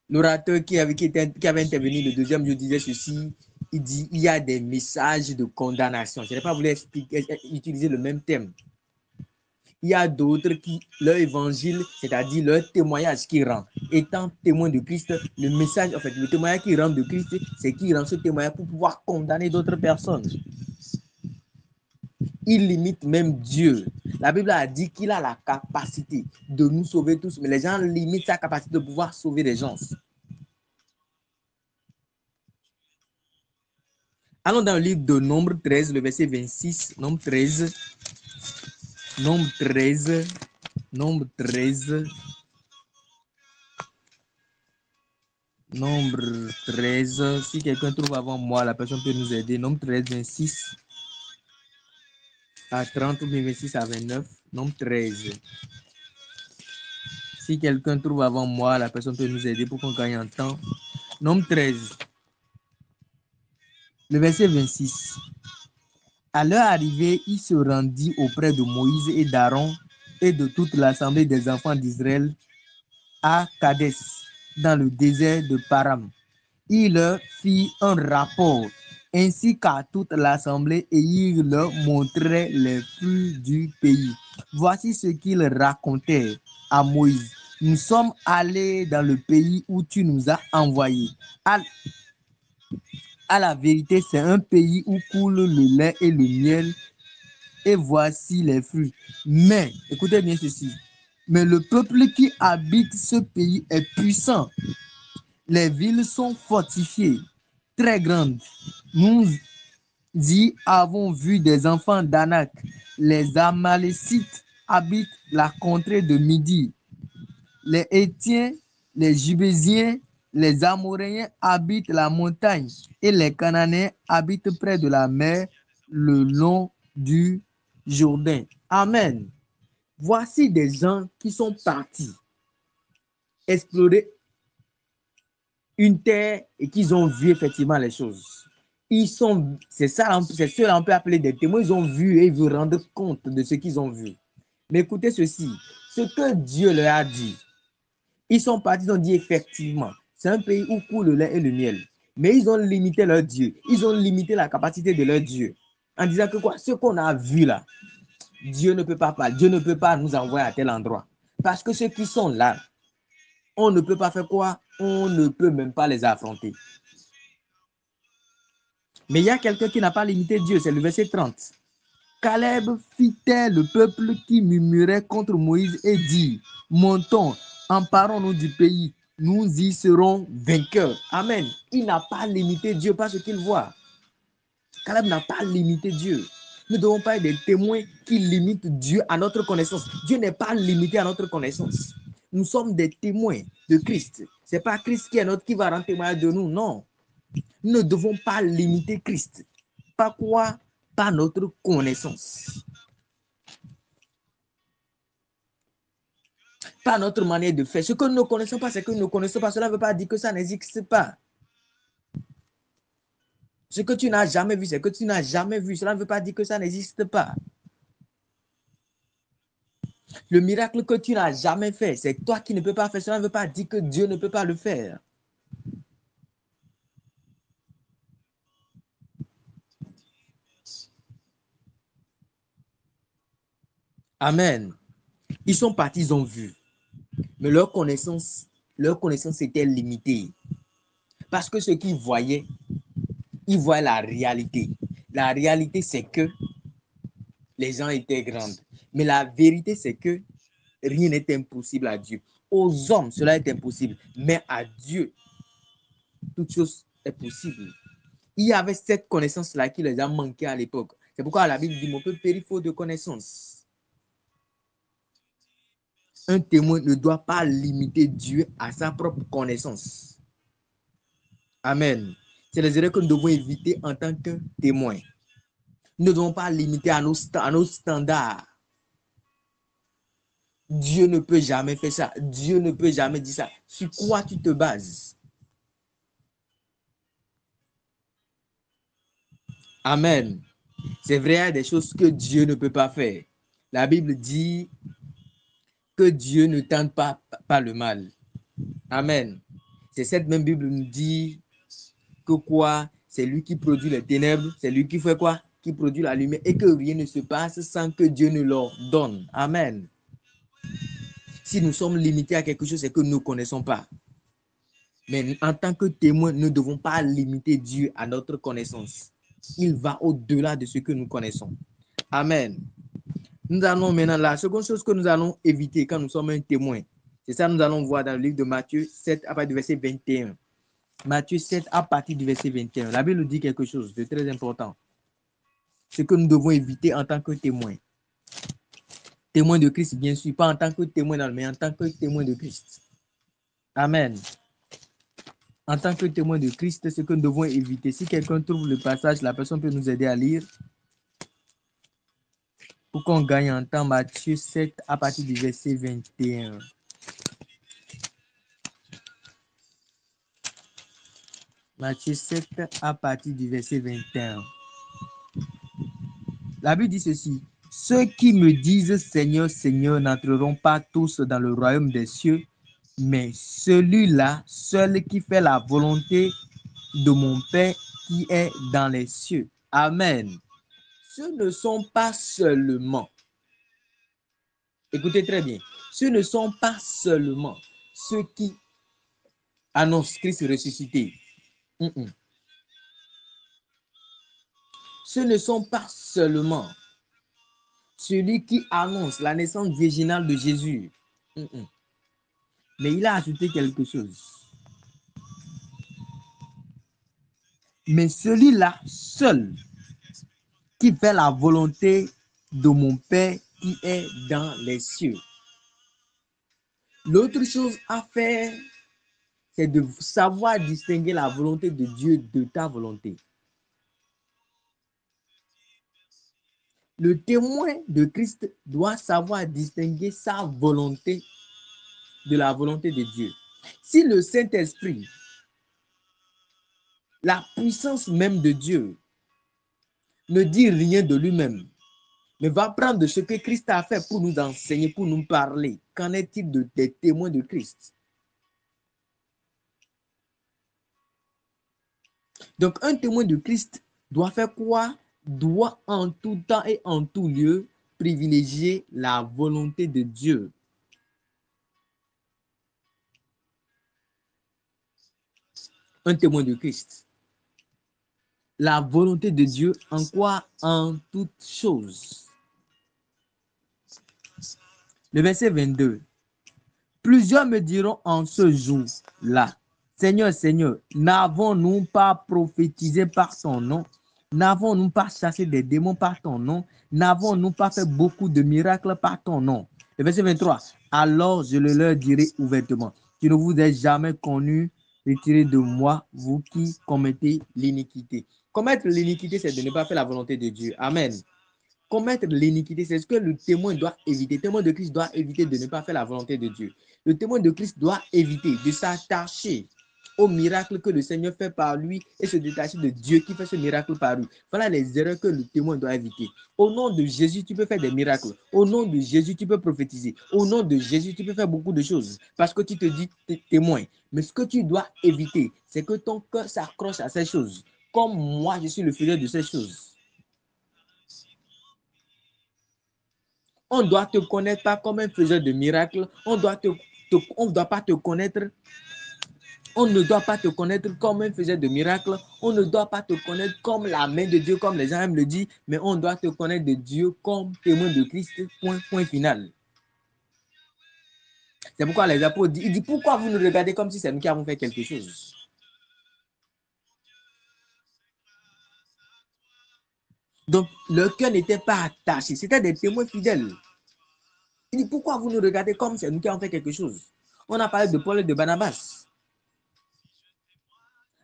L'orateur qui avait intervenu le deuxième jour disait ceci, il dit il y a des messages de condamnation. Je n'ai pas voulu utiliser le même thème. Il y a d'autres qui, leur évangile, c'est-à-dire leur témoignage qui rend, étant témoin de Christ, le message, en fait, le témoignage qui rend de Christ, c'est qu'il rend ce témoignage pour pouvoir condamner d'autres personnes. Il limite même Dieu. La Bible a dit qu'il a la capacité de nous sauver tous, mais les gens limitent sa capacité de pouvoir sauver les gens. Allons dans le livre de Nombre 13, le verset 26. Nombre 13. Nombre 13. Nombre 13. Nombre 13. Si quelqu'un trouve avant moi, la personne peut nous aider. Nombre 13, 26 à 30 ou 26 à 29. Nombre 13. Si quelqu'un trouve avant moi, la personne peut nous aider pour qu'on gagne en temps. Nombre 13. Le verset 26. À leur arrivée, il se rendit auprès de Moïse et d'Aaron et de toute l'assemblée des enfants d'Israël à Kadès, dans le désert de Param. Il leur fit un rapport ainsi qu'à toute l'assemblée et il leur montrait les fruits du pays. Voici ce qu'il racontait à Moïse. Nous sommes allés dans le pays où tu nous as envoyés. À la vérité, c'est un pays où coule le lait et le miel, et voici les fruits. Mais, écoutez bien ceci, mais le peuple qui habite ce pays est puissant. Les villes sont fortifiées, très grandes. Nous y avons vu des enfants d'Anak. Les Amalécites habitent la contrée de Midi. Les Hétiens, les Jubésiens, les Amoréens habitent la montagne et les Cananéens habitent près de la mer le long du Jourdain. Amen. Voici des gens qui sont partis explorer une terre et qu'ils ont vu effectivement les choses. C'est ceux-là on peut appeler des témoins, ils ont vu et ils veulent rendre compte de ce qu'ils ont vu. Mais écoutez ceci, ce que Dieu leur a dit, ils sont partis, ils ont dit effectivement, c'est un pays où coule le lait et le miel. Mais ils ont limité leur Dieu, ils ont limité la capacité de leur Dieu. En disant que quoi, ce qu'on a vu là, Dieu ne peut pas parler, Dieu ne peut pas nous envoyer à tel endroit. Parce que ceux qui sont là, on ne peut pas faire quoi? On ne peut même pas les affronter. Mais il y a quelqu'un qui n'a pas limité Dieu, c'est le verset 30. Caleb fit taire le peuple qui murmurait contre Moïse et dit, montons, emparons-nous du pays, nous y serons vainqueurs. Amen. Il n'a pas limité Dieu par ce qu'il voit. Caleb n'a pas limité Dieu. Nous ne devons pas être des témoins qui limitent Dieu à notre connaissance. Dieu n'est pas limité à notre connaissance. Nous sommes des témoins de Christ. Ce n'est pas Christ qui va rendre témoignage de nous, non. Nous ne devons pas limiter Christ. Par quoi? Par notre connaissance. Par notre manière de faire. Ce que nous ne connaissons pas, c'est que nous ne connaissons pas. Cela ne veut pas dire que ça n'existe pas. Ce que tu n'as jamais vu, c'est que tu n'as jamais vu. Cela ne veut pas dire que ça n'existe pas. Le miracle que tu n'as jamais fait, c'est toi qui ne peux pas faire. Cela ne veut pas dire que Dieu ne peut pas le faire. Amen. Ils sont partis, ils ont vu. Mais leur connaissance était limitée. Parce que ce qu'ils voyaient, ils voyaient la réalité. La réalité, c'est que les gens étaient grands. Mais la vérité, c'est que rien n'est impossible à Dieu. Aux hommes, cela est impossible. Mais à Dieu, toute chose est possible. Il y avait cette connaissance-là qui les a manqué à l'époque. C'est pourquoi la Bible dit, mon peuple périt faute de connaissance. Un témoin ne doit pas limiter Dieu à sa propre connaissance. Amen. C'est les erreurs que nous devons éviter en tant que témoins. Nous ne devons pas limiter à nos standards. Dieu ne peut jamais faire ça. Dieu ne peut jamais dire ça. Sur quoi tu te bases? Amen. C'est vrai, il y a des choses que Dieu ne peut pas faire. La Bible dit que Dieu ne tente pas le mal. Amen. C'est cette même Bible nous dit que quoi? C'est lui qui produit les ténèbres. C'est lui qui fait quoi? Qui produit la lumière et que rien ne se passe sans que Dieu ne l'ordonne. Amen. Si nous sommes limités à quelque chose, c'est que nous ne connaissons pas. Mais en tant que témoins, nous ne devons pas limiter Dieu à notre connaissance. Il va au-delà de ce que nous connaissons. Amen. Nous allons maintenant, la seconde chose que nous allons éviter quand nous sommes un témoin, c'est ça nous allons voir dans le livre de Matthieu 7 à partir du verset 21. Matthieu 7 à partir du verset 21. La Bible nous dit quelque chose de très important. Ce que nous devons éviter en tant que témoin. Témoin de Christ, bien sûr, pas en tant que témoin, mais en tant que témoin de Christ. Amen. En tant que témoin de Christ, ce que nous devons éviter. Si quelqu'un trouve le passage, la personne peut nous aider à lire. Pour qu'on gagne en temps, Matthieu 7 à partir du verset 21. Matthieu 7 à partir du verset 21. La Bible dit ceci. Ceux qui me disent Seigneur, Seigneur n'entreront pas tous dans le royaume des cieux, mais celui-là seul qui fait la volonté de mon Père qui est dans les cieux. Amen. Ce ne sont pas seulement, écoutez très bien, ce ne sont pas seulement ceux qui annoncent Christ ressuscité. Ce ne sont pas seulement celui qui annonce la naissance virginale de Jésus. Mais il a ajouté quelque chose. Mais celui-là seul qui fait la volonté de mon Père qui est dans les cieux. L'autre chose à faire, c'est de savoir distinguer la volonté de Dieu de ta volonté. Le témoin de Christ doit savoir distinguer sa volonté de la volonté de Dieu. Si le Saint-Esprit, la puissance même de Dieu, ne dit rien de lui-même, mais va prendre ce que Christ a fait pour nous enseigner, pour nous parler, qu'en est-il des témoins de Christ? Donc, un témoin de Christ doit faire quoi? Doit en tout temps et en tout lieu privilégier la volonté de Dieu. Un témoin de Christ. La volonté de Dieu en quoi? En toutes choses. Le verset 22. Plusieurs me diront en ce jour-là, Seigneur, Seigneur, n'avons-nous pas prophétisé par ton nom? N'avons-nous pas chassé des démons par ton nom? N'avons-nous pas fait beaucoup de miracles par ton nom? Le verset 23. Alors je le leur dirai ouvertement, je ne vous ai jamais connu, retirez de moi, vous qui commettez l'iniquité. Commettre l'iniquité, c'est de ne pas faire la volonté de Dieu. Amen. Commettre l'iniquité, c'est ce que le témoin doit éviter. Le témoin de Christ doit éviter de ne pas faire la volonté de Dieu. Le témoin de Christ doit éviter de s'attacher au miracle que le Seigneur fait par lui et se détacher de Dieu qui fait ce miracle par lui. Voilà les erreurs que le témoin doit éviter. Au nom de Jésus, tu peux faire des miracles. Au nom de Jésus, tu peux prophétiser. Au nom de Jésus, tu peux faire beaucoup de choses parce que tu te dis témoin. Mais ce que tu dois éviter, c'est que ton cœur s'accroche à ces choses. Comme moi, je suis le faiseur de ces choses. On doit te connaître pas comme un faiseur de miracles. On ne doit pas te connaître. On ne doit pas te connaître comme un faiseur de miracles. On ne doit pas te connaître comme la main de Dieu, comme les gens aiment le dire. Mais on doit te connaître de Dieu comme témoin de Christ. Point final. C'est pourquoi les apôtres disent, il dit, pourquoi vous nous regardez comme si c'est nous qui avons fait quelque chose? Donc, leur cœur n'était pas attaché. C'était des témoins fidèles. Il dit, pourquoi vous nous regardez comme c'est nous qui avons fait quelque chose? On a parlé de Paul et de Barnabas.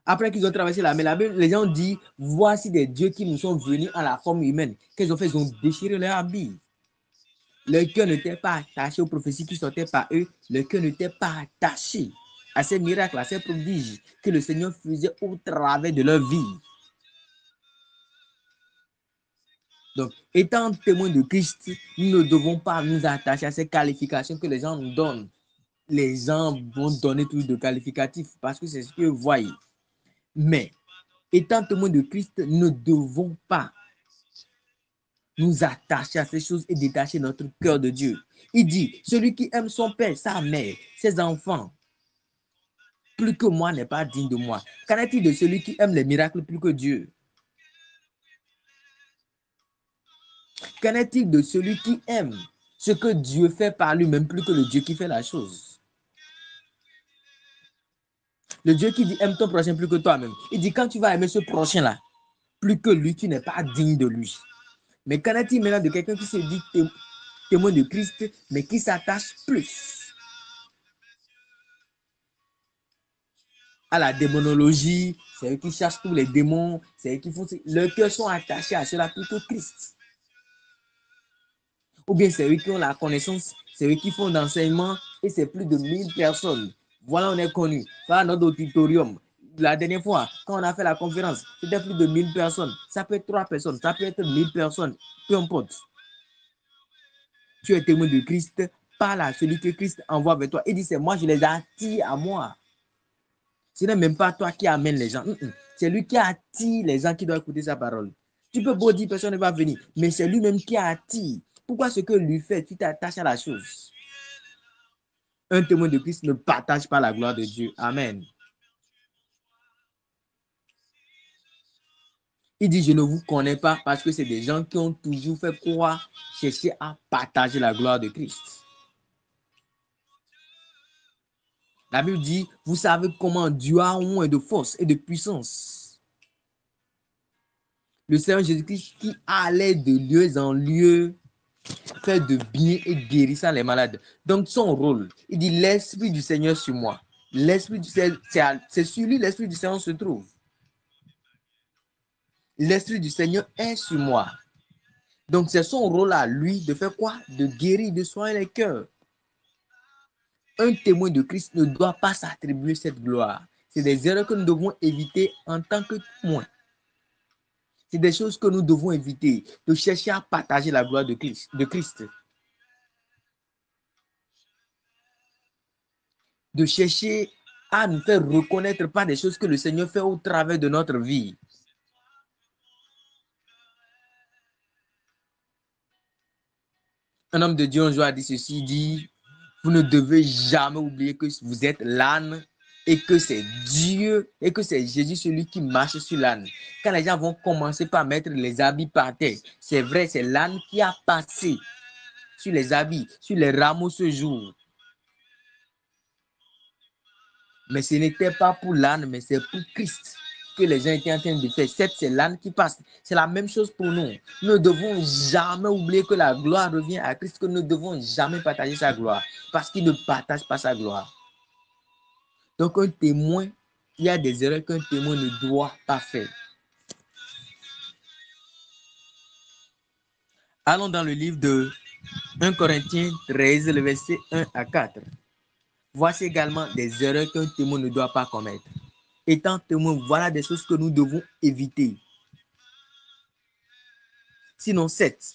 Après qu'ils ont traversé la mer, les gens ont dit, voici des dieux qui nous sont venus en la forme humaine. Qu'est-ce qu'ils ont fait? Ils ont déchiré leur habit. Leur cœur n'était pas attaché aux prophéties qui sortaient par eux. Leur cœur n'était pas attaché à ces miracles, à ces prodiges que le Seigneur faisait au travers de leur vie. Donc, étant témoins de Christ, nous ne devons pas nous attacher à ces qualifications que les gens nous donnent. Les gens vont donner plus de qualificatifs parce que c'est ce qu'ils voient. Mais, étant témoins de Christ, nous ne devons pas nous attacher à ces choses et détacher notre cœur de Dieu. Il dit, celui qui aime son père, sa mère, ses enfants, plus que moi n'est pas digne de moi. Qu'en est-il de celui qui aime les miracles plus que Dieu? Qu'en est-il de celui qui aime ce que Dieu fait par lui-même plus que le Dieu qui fait la chose? Le Dieu qui dit aime ton prochain plus que toi-même. Il dit quand tu vas aimer ce prochain-là, plus que lui, tu n'es pas digne de lui. Mais qu'en est-il maintenant de quelqu'un qui se dit témoin de Christ, mais qui s'attache plus à la démonologie? C'est eux qui cherchent tous les démons, c'est eux qui font... Leurs cœurs sont attachés à cela plus que Christ. Ou bien c'est eux qui ont la connaissance, c'est eux qui font l'enseignement et c'est plus de 1000 personnes. Voilà, on est connu. Voilà notre auditorium. La dernière fois, quand on a fait la conférence, c'était plus de 1000 personnes. Ça peut être 3 personnes, ça peut être 1000 personnes, peu importe. Tu es témoin de Christ, parle à celui que Christ envoie vers toi. Il dit, c'est moi, je les attire à moi. Ce n'est même pas toi qui amène les gens. C'est lui qui attire les gens qui doivent écouter sa parole. Tu peux beau dire, personne ne va venir, mais c'est lui-même qui attire. Pourquoi ce que lui fait, tu t'attaches à la chose? Un témoin de Christ ne partage pas la gloire de Dieu. Amen. Il dit, je ne vous connais pas parce que c'est des gens qui ont toujours fait croire, chercher à partager la gloire de Christ. La Bible dit, vous savez comment Dieu a moins de force et de puissance. Le Seigneur Jésus-Christ qui allait de lieu en lieu, fait de bien et guérissant les malades. Donc son rôle, il dit, l'Esprit du Seigneur sur moi. L'Esprit du Seigneur, c'est sur lui l'Esprit du Seigneur se trouve. L'Esprit du Seigneur est sur moi. Donc c'est son rôle à lui de faire quoi? De guérir, de soigner les cœurs. Un témoin de Christ ne doit pas s'attribuer cette gloire. C'est des erreurs que nous devons éviter en tant que témoins. C'est des choses que nous devons éviter, de chercher à partager la gloire de Christ. De chercher à nous faire reconnaître par des choses que le Seigneur fait au travers de notre vie. Un homme de Dieu un jour a dit ceci, il dit, vous ne devez jamais oublier que vous êtes l'âne et que c'est Dieu et que c'est Jésus celui qui marche sur l'âne. Quand les gens vont commencer par mettre les habits par terre, c'est vrai, c'est l'âne qui a passé sur les habits, sur les rameaux ce jour. Mais ce n'était pas pour l'âne, mais c'est pour Christ que les gens étaient en train de faire. C'est l'âne qui passe. C'est la même chose pour nous. Nous ne devons jamais oublier que la gloire revient à Christ, que nous ne devons jamais partager sa gloire, parce qu'il ne partage pas sa gloire. Donc un témoin, il y a des erreurs qu'un témoin ne doit pas faire. Allons dans le livre de 1 Corinthiens 13, le verset 1 à 4. Voici également des erreurs qu'un témoin ne doit pas commettre. Étant témoin, voilà des choses que nous devons éviter. Sinon, 7,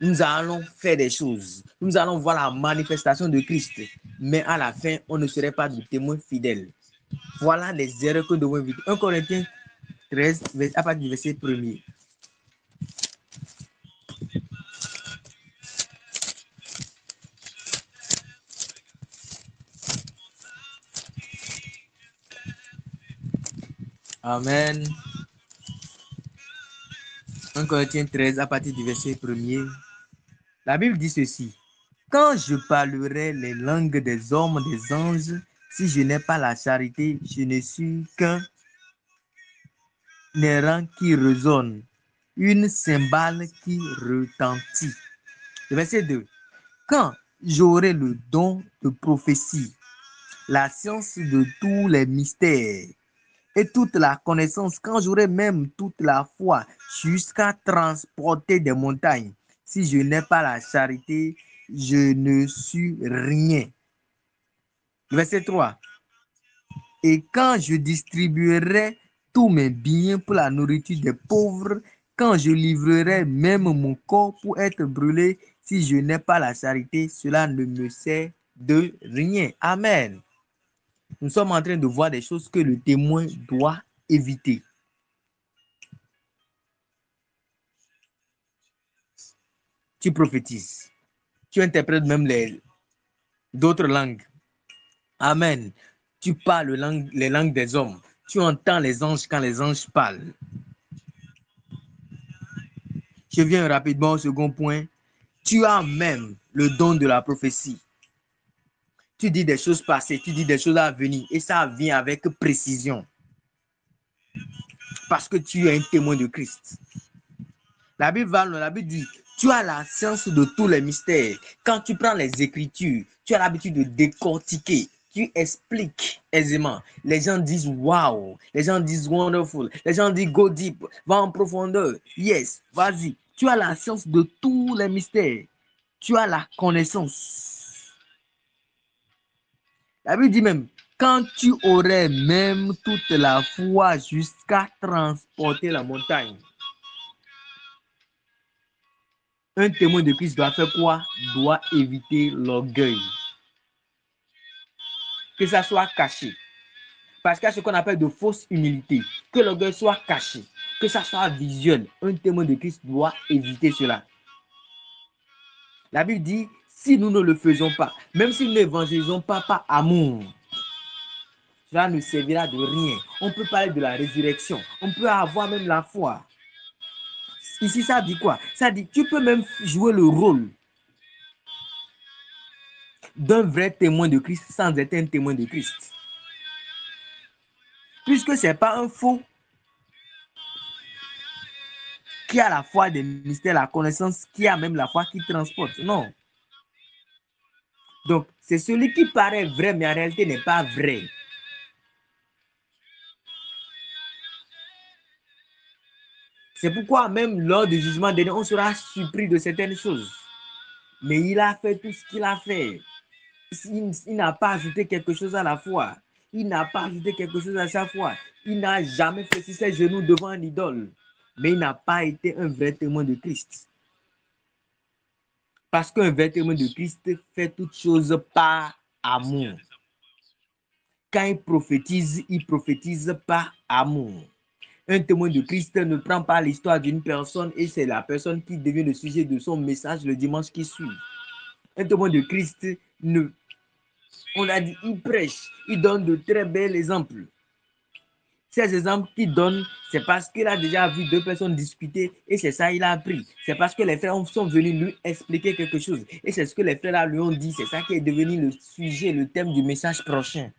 nous allons faire des choses. Nous allons voir la manifestation de Christ. Mais à la fin, on ne serait pas de témoins fidèles. Voilà les erreurs que nous devons éviter. 1 Corinthiens 13, à partir du verset 1er. Amen. 1 Corinthiens 13, à partir du verset 1er. La Bible dit ceci. Quand je parlerai les langues des hommes, des anges, si je n'ai pas la charité, je ne suis qu'un airain qui résonne, une cymbale qui retentit. Le verset 2. Quand j'aurai le don de prophétie, la science de tous les mystères et toute la connaissance, quand j'aurai même toute la foi jusqu'à transporter des montagnes, si je n'ai pas la charité, je ne suis rien. Verset 3. Et quand je distribuerai tous mes biens pour la nourriture des pauvres, quand je livrerai même mon corps pour être brûlé, si je n'ai pas la charité, cela ne me sert de rien. Amen. Nous sommes en train de voir des choses que le témoin doit éviter. Tu prophétises. Tu interprètes même d'autres langues. Amen. Tu parles les langues des hommes. Tu entends les anges quand les anges parlent. Je viens rapidement au second point. Tu as même le don de la prophétie. Tu dis des choses passées, tu dis des choses à venir et ça vient avec précision. Parce que tu es un témoin de Christ. La Bible dit, tu as la science de tous les mystères. Quand tu prends les Écritures, tu as l'habitude de décortiquer. Tu expliques aisément. Les gens disent wow. Les gens disent wonderful. Les gens disent go deep. Va en profondeur. Yes, vas-y. Tu as la science de tous les mystères. Tu as la connaissance. La Bible dit même, quand tu aurais même toute la foi jusqu'à transporter la montagne. Un témoin de Christ doit faire quoi? Doit éviter l'orgueil. Que ça soit caché. Parce qu'il y a ce qu'on appelle de fausse humilité. Que l'orgueil soit caché. Que ça soit visuel. Un témoin de Christ doit éviter cela. La Bible dit, si nous ne le faisons pas, même si nous n'évangélisons pas par amour, cela ne servira de rien. On peut parler de la résurrection. On peut avoir même la foi. Ici, ça dit quoi? Ça dit, tu peux même jouer le rôle d'un vrai témoin de Christ sans être un témoin de Christ. Puisque ce n'est pas un faux qui a la foi des mystères, la connaissance, qui a même la foi qui transporte. Non. Donc, c'est celui qui paraît vrai, mais en réalité n'est pas vrai. C'est pourquoi même lors du jugement dernier, on sera surpris de certaines choses. Mais il a fait tout ce qu'il a fait. Il n'a pas ajouté quelque chose à la foi. Il n'a pas ajouté quelque chose à sa foi. Il n'a jamais fait ses genoux devant un idole. Mais il n'a pas été un vrai témoin de Christ. Parce qu'un vrai témoin de Christ fait toutes choses par amour. Quand il prophétise par amour. Un témoin de Christ ne prend pas l'histoire d'une personne et c'est la personne qui devient le sujet de son message le dimanche qui suit. Un témoin de Christ, on a dit, il prêche, il donne de très bels exemples. Ces exemples qu'il donne, c'est parce qu'il a déjà vu deux personnes discuter et c'est ça qu'il a appris. C'est parce que les frères sont venus lui expliquer quelque chose et c'est ce que les frères là lui ont dit. C'est ça qui est devenu le sujet, le thème du message prochain.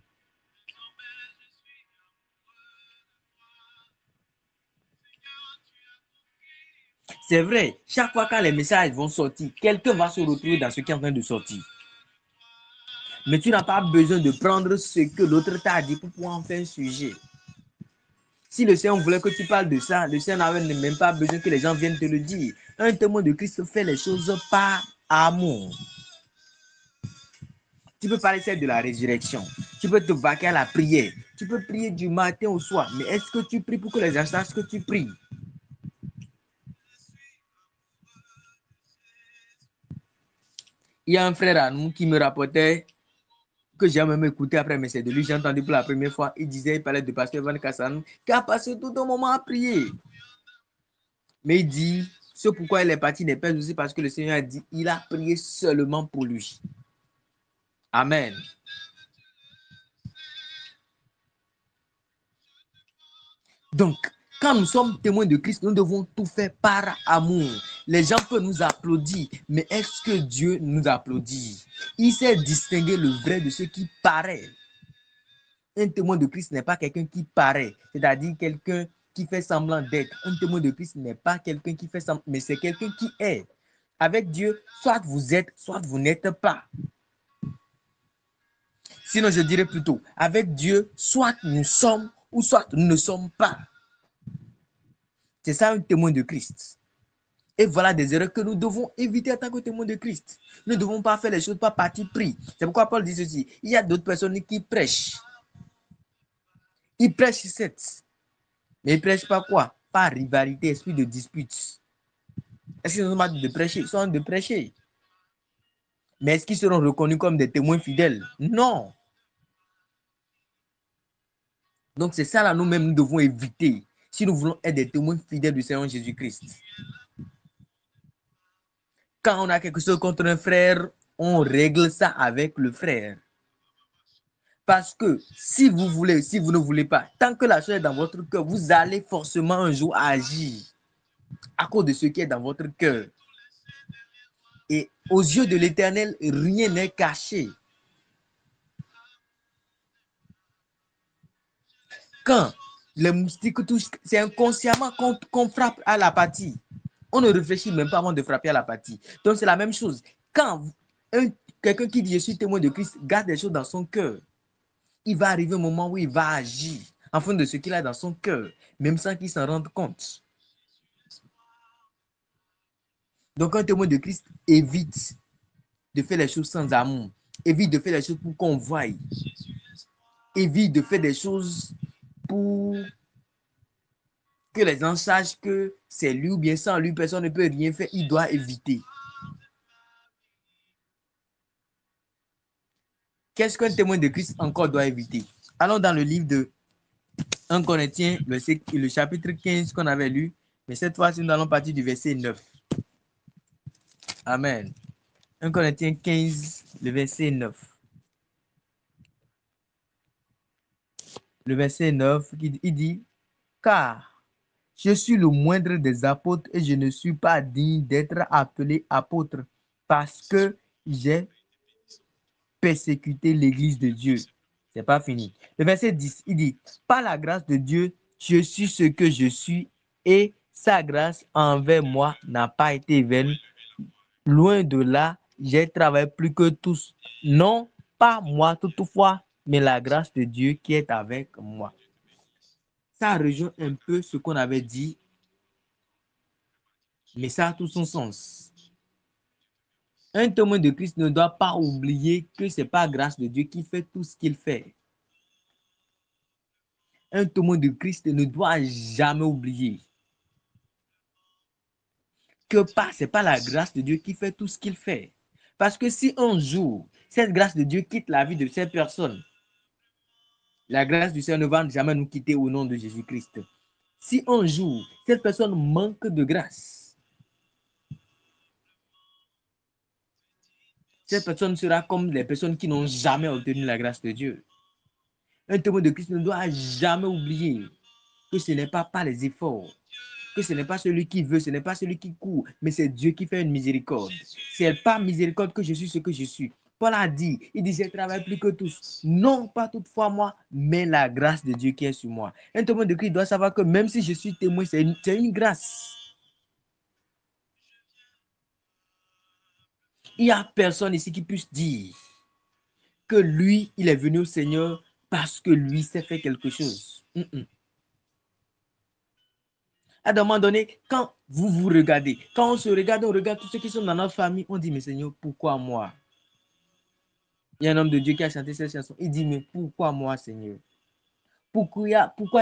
C'est vrai, chaque fois quand les messages vont sortir, quelqu'un va se retrouver dans ce qui est en train de sortir. Mais tu n'as pas besoin de prendre ce que l'autre t'a dit pour pouvoir en faire un sujet. Si le Seigneur voulait que tu parles de ça, le Seigneur n'avait même pas besoin que les gens viennent te le dire. Un témoin de Christ fait les choses par amour. Tu peux parler de la résurrection. Tu peux te vaquer à la prière. Tu peux prier du matin au soir. Mais est-ce que tu pries pour que les gens sachent que tu pries? Il y a un frère à nous qui me rapportait que j'ai même écouté après, mais c'est de lui j'ai entendu pour la première fois. Il disait, il parlait de pasteur Van Kassan, qui a passé tout un moment à prier. Mais il dit, ce pourquoi il est parti n'est pas aussi parce que le Seigneur a dit, il a prié seulement pour lui. Amen. Donc, quand nous sommes témoins de Christ, nous devons tout faire par amour. Les gens peuvent nous applaudir, mais est-ce que Dieu nous applaudit? Il sait distinguer le vrai de ce qui paraît. Un témoin de Christ n'est pas quelqu'un qui paraît, c'est-à-dire quelqu'un qui fait semblant d'être. Un témoin de Christ n'est pas quelqu'un qui fait semblant, mais c'est quelqu'un qui est. Avec Dieu, soit vous êtes, soit vous n'êtes pas. Sinon, je dirais plutôt, avec Dieu, soit nous sommes ou soit nous ne sommes pas. C'est ça un témoin de Christ. Et voilà des erreurs que nous devons éviter en tant que témoins de Christ. Nous ne devons pas faire les choses par parti pris. C'est pourquoi Paul dit ceci. Il y a d'autres personnes qui prêchent. Ils prêchent cette. Mais ils ne prêchent pas quoi? Par rivalité, esprit de dispute. Est-ce qu'ils ont marre de prêcher? Ils sont de prêcher. Mais est-ce qu'ils seront reconnus comme des témoins fidèles? Non. Donc c'est ça là nous-mêmes nous devons éviter si nous voulons être des témoins fidèles du Seigneur Jésus-Christ. Quand on a quelque chose contre un frère, on règle ça avec le frère. Parce que si vous voulez, si vous ne voulez pas, tant que la chose est dans votre cœur, vous allez forcément un jour agir. à cause de ce qui est dans votre cœur. Et aux yeux de l'Éternel, rien n'est caché. Quand les moustiques touchent, c'est inconsciemment qu'on frappe à la partie. On ne réfléchit même pas avant de frapper à la partie. Donc c'est la même chose. Quand quelqu'un qui dit je suis témoin de Christ garde des choses dans son cœur, il va arriver un moment où il va agir en fonction de ce qu'il a dans son cœur, même sans qu'il s'en rende compte. Donc un témoin de Christ évite de faire les choses sans amour, évite de faire les choses pour qu'on voie, évite de faire des choses pour que les gens sachent que c'est lui ou bien sans lui, personne ne peut rien faire, il doit éviter. Qu'est-ce qu'un témoin de Christ encore doit éviter? Allons dans le livre de 1 Corinthiens, le chapitre 15 qu'on avait lu, mais cette fois-ci, nous allons partir du verset 9. Amen. 1 Corinthiens 15, le verset 9. Le verset 9, il dit, « Car je suis le moindre des apôtres et je ne suis pas digne d'être appelé apôtre parce que j'ai persécuté l'église de Dieu. » C'est pas fini. Le verset 10, il dit, « Par la grâce de Dieu, je suis ce que je suis et sa grâce envers moi n'a pas été vaine. Loin de là, j'ai travaillé plus que tous. Non, pas moi toutefois, mais la grâce de Dieu qui est avec moi. » Ça rejoint un peu ce qu'on avait dit, mais ça a tout son sens. Un témoin de Christ ne doit pas oublier que ce n'est pas grâce de Dieu qui fait tout ce qu'il fait. Un témoin de Christ ne doit jamais oublier que ce n'est pas la grâce de Dieu qui fait tout ce qu'il fait. Parce que si un jour, cette grâce de Dieu quitte la vie de cette personne, la grâce du Seigneur ne va jamais nous quitter au nom de Jésus-Christ. Si un jour, cette personne manque de grâce, cette personne sera comme les personnes qui n'ont jamais obtenu la grâce de Dieu. Un témoin de Christ ne doit jamais oublier que ce n'est pas par les efforts, que ce n'est pas celui qui veut, ce n'est pas celui qui court, mais c'est Dieu qui fait une miséricorde. C'est par miséricorde que je suis ce que je suis. Paul a dit, il dit, je travaille plus que tous. Non, pas toutefois moi, mais la grâce de Dieu qui est sur moi. Un témoin de Christ doit savoir que même si je suis témoin, c'est une grâce. Il n'y a personne ici qui puisse dire que lui, il est venu au Seigneur parce que lui s'est fait quelque chose. À un moment donné, quand vous vous regardez, quand on se regarde, on regarde tous ceux qui sont dans notre famille, on dit, mais Seigneur, pourquoi moi? Il y a un homme de Dieu qui a chanté cette chanson. Il dit, mais pourquoi moi, Seigneur? Pourquoi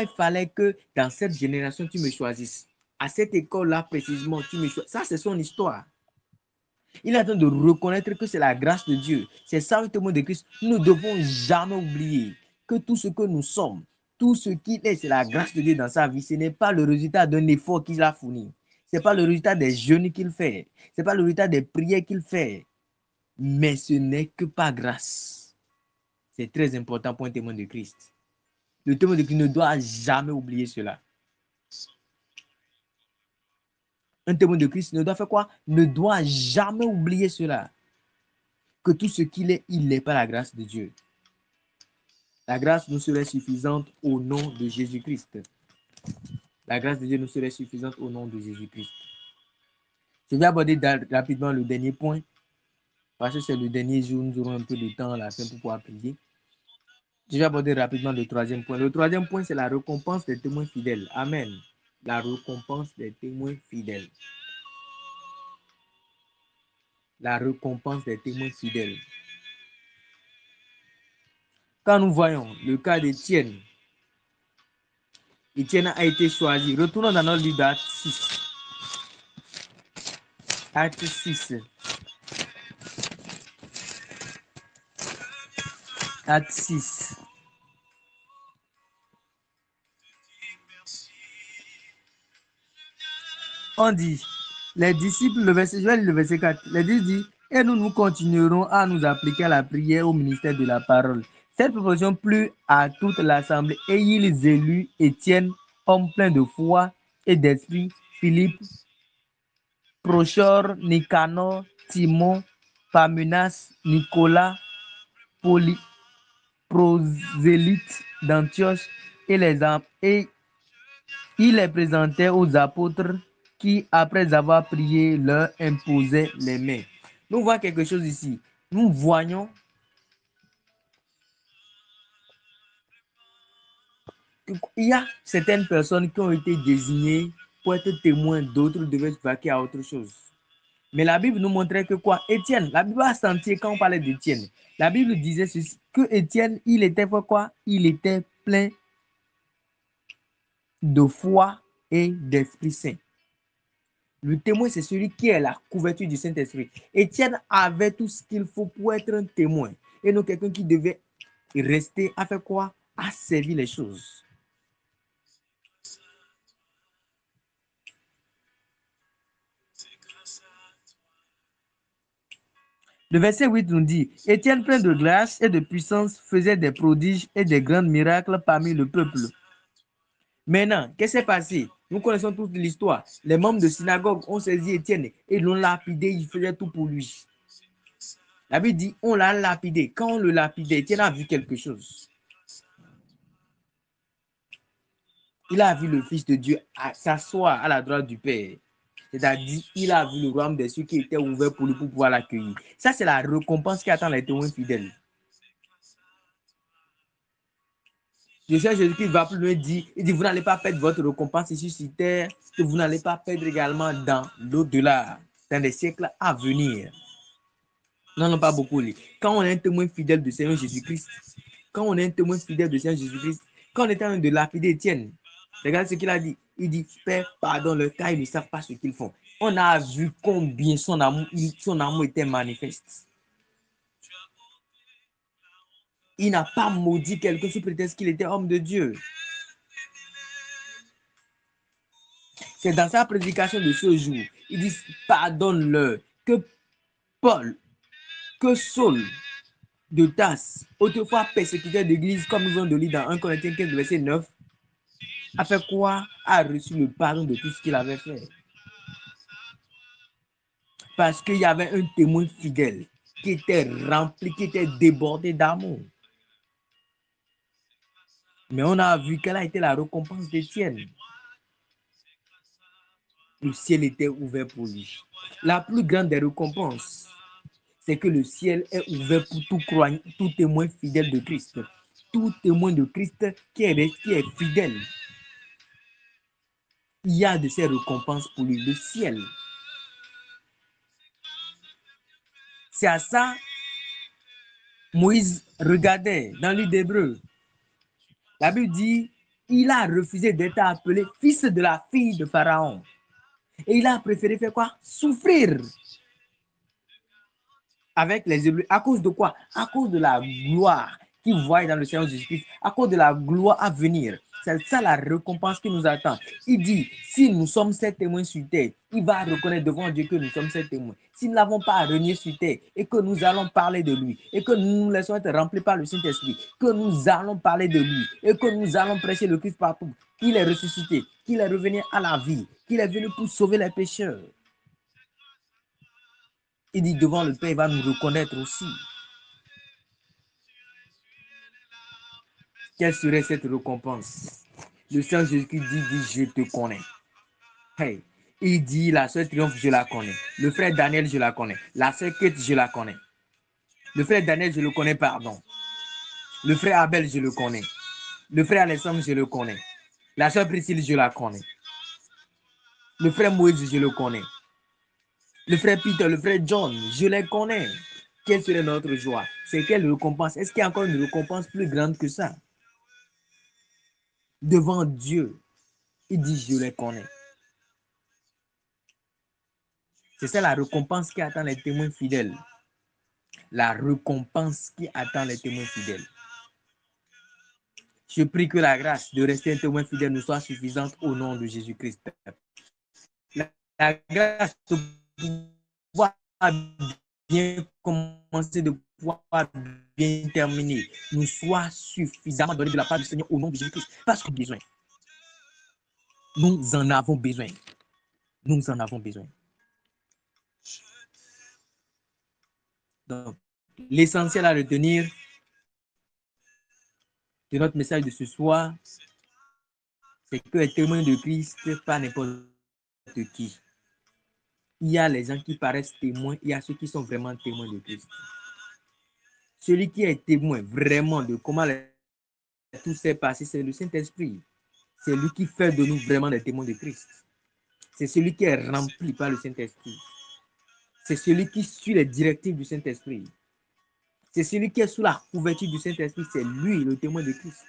il fallait que dans cette génération, tu me choisisses? À cette école-là, précisément, tu me choisisses. Ça, c'est son histoire. Il est en train de reconnaître que c'est la grâce de Dieu. C'est ça le témoin de Christ. Nous ne devons jamais oublier que tout ce que nous sommes, tout ce qu'il est, c'est la grâce de Dieu dans sa vie. Ce n'est pas le résultat d'un effort qu'il a fourni. Ce n'est pas le résultat des jeûnes qu'il fait. Ce n'est pas le résultat des prières qu'il fait. Mais ce n'est que par grâce. C'est très important pour un témoin de Christ. Le témoin de Christ ne doit jamais oublier cela. Un témoin de Christ ne doit faire quoi? Ne doit jamais oublier cela. Que tout ce qu'il est, il n'est pas la grâce de Dieu. La grâce nous serait suffisante au nom de Jésus-Christ. La grâce de Dieu nous serait suffisante au nom de Jésus-Christ. Je vais aborder rapidement le dernier point, parce que c'est le dernier jour, nous aurons un peu de temps à la fin pour pouvoir prier. Je vais aborder rapidement le troisième point. Le troisième point, c'est la récompense des témoins fidèles. Amen. La récompense des témoins fidèles. La récompense des témoins fidèles. Quand nous voyons le cas d'Étienne, Étienne a été choisi. Retournons dans notre livre d'Actes 6. Actes 6. Actes 6. On dit, les disciples, je vais lire le verset 4. Les disciples disent, et nous continuerons à nous appliquer à la prière au ministère de la parole. Cette proposition plut à toute l'assemblée et ils élus Étienne, homme plein de foi et d'esprit Philippe, Prochor, Nicanor, Timon, Parmenas, Nicolas, prosélytes d'Antioche et il les présentait aux apôtres qui, après avoir prié, leur imposaient les mains. Nous voyons quelque chose ici. Nous voyons qu'il y a certaines personnes qui ont été désignées pour être témoins, d'autres devaient se vaquer à autre chose. Mais la Bible nous montrait que quoi? Étienne, la Bible a senti quand on parlait d'Étienne. La Bible disait ceci, que Étienne, il était quoi? Il était plein de foi et d'Esprit Saint. Le témoin, c'est celui qui a la couverture du Saint-Esprit. Étienne avait tout ce qu'il faut pour être un témoin. Et non quelqu'un qui devait rester à faire quoi? À servir les choses. Le verset 8 nous dit, Étienne, plein de grâce et de puissance, faisait des prodiges et des grands miracles parmi le peuple. Maintenant, qu'est-ce qui s'est passé? Nous connaissons toute l'histoire. Les membres de synagogue ont saisi Étienne et l'ont lapidé, ils faisaient tout pour lui. La Bible dit, on l'a lapidé. Quand on le lapidait, Étienne a vu quelque chose. Il a vu le Fils de Dieu s'asseoir à la droite du Père. C'est-à-dire, il a vu le royaume des cieux qui était ouvert pour lui pour pouvoir l'accueillir. Ça, c'est la récompense qui attend les témoins fidèles. Le Seigneur Jésus-Christ va plus loin dire, il dit, vous n'allez pas perdre votre récompense ici sur terre, que vous n'allez pas perdre également dans l'au-delà, dans les siècles à venir. Non, pas beaucoup. Quand on est un témoin fidèle du Seigneur Jésus-Christ, quand on est un témoin fidèle du Seigneur Jésus-Christ, quand on est en train de lapider Étienne, regarde ce qu'il a dit. Il dit, Père, pardonne-leur car ils ne savent pas ce qu'ils font. On a vu combien son amour était manifeste. Il n'a pas maudit quelqu'un sous prétexte qu'il était homme de Dieu. C'est dans sa prédication de ce jour, il dit, pardonne-leur que Paul, que Saul de Tarse, autrefois persécuteur d'église, comme nous venons de lire dans 1 Corinthiens 15, verset 9, a fait quoi? A reçu le pardon de tout ce qu'il avait fait. Parce qu'il y avait un témoin fidèle qui était rempli, qui était débordé d'amour. Mais on a vu quelle a été la récompense d'Étienne. Le ciel était ouvert pour lui. La plus grande des récompenses, c'est que le ciel est ouvert pour tout croyant, tout témoin fidèle de Christ. Tout témoin de Christ qui est fidèle. Il y a de ces récompenses pour lui, le ciel. C'est à ça Moïse regardait dans le livre d'Hébreux. La Bible dit, il a refusé d'être appelé fils de la fille de Pharaon. Et il a préféré faire quoi? Souffrir avec les Hébreux. À cause de quoi? À cause de la gloire qu'il voit dans le Seigneur Jésus-Christ. À cause de la gloire à venir. C'est ça la récompense qui nous attend. Il dit, si nous sommes ces témoins sur terre, il va reconnaître devant Dieu que nous sommes ces témoins. Si nous ne l'avons pas renié sur terre et que nous allons parler de lui et que nous nous laissons être remplis par le Saint-Esprit, que nous allons parler de lui et que nous allons prêcher le Christ partout, qu'il est ressuscité, qu'il est revenu à la vie, qu'il est venu pour sauver les pécheurs. Il dit devant le Père, il va nous reconnaître aussi. Quelle serait cette récompense? Le Seigneur Jésus-Christ dit, je te connais. Hey. Il dit, la sœur Triomphe, je la connais. Le frère Daniel, je la connais. La sœur Kate, je la connais. Le frère Daniel, je le connais, pardon. Le frère Abel, je le connais. Le frère Alexandre, je le connais. La sœur Priscille, je la connais. Le frère Moïse, je le connais. Le frère Peter, le frère John, je les connais. Quelle serait notre joie? C'est quelle récompense? Est-ce qu'il y a encore une récompense plus grande que ça? Devant Dieu, il dit, je les connais. C'est ça la récompense qui attend les témoins fidèles. La récompense qui attend les témoins fidèles. Je prie que la grâce de rester un témoin fidèle nous soit suffisante au nom de Jésus-Christ. La grâce de pouvoir bien commencer, de pouvoir bien terminer, nous soit suffisamment donnée de la part du Seigneur au nom de Jésus-Christ. Parce que besoin. Nous en avons besoin. Nous en avons besoin. Donc, l'essentiel à retenir de notre message de ce soir, c'est que les témoins de Christ, pas n'importe qui. Il y a les gens qui paraissent témoins, il y a ceux qui sont vraiment témoins de Christ. Celui qui est témoin vraiment de comment tout s'est passé, c'est le Saint-Esprit. C'est lui qui fait de nous vraiment des témoins de Christ. C'est celui qui est rempli par le Saint-Esprit. C'est celui qui suit les directives du Saint-Esprit. C'est celui qui est sous la couverture du Saint-Esprit. C'est lui le témoin de Christ.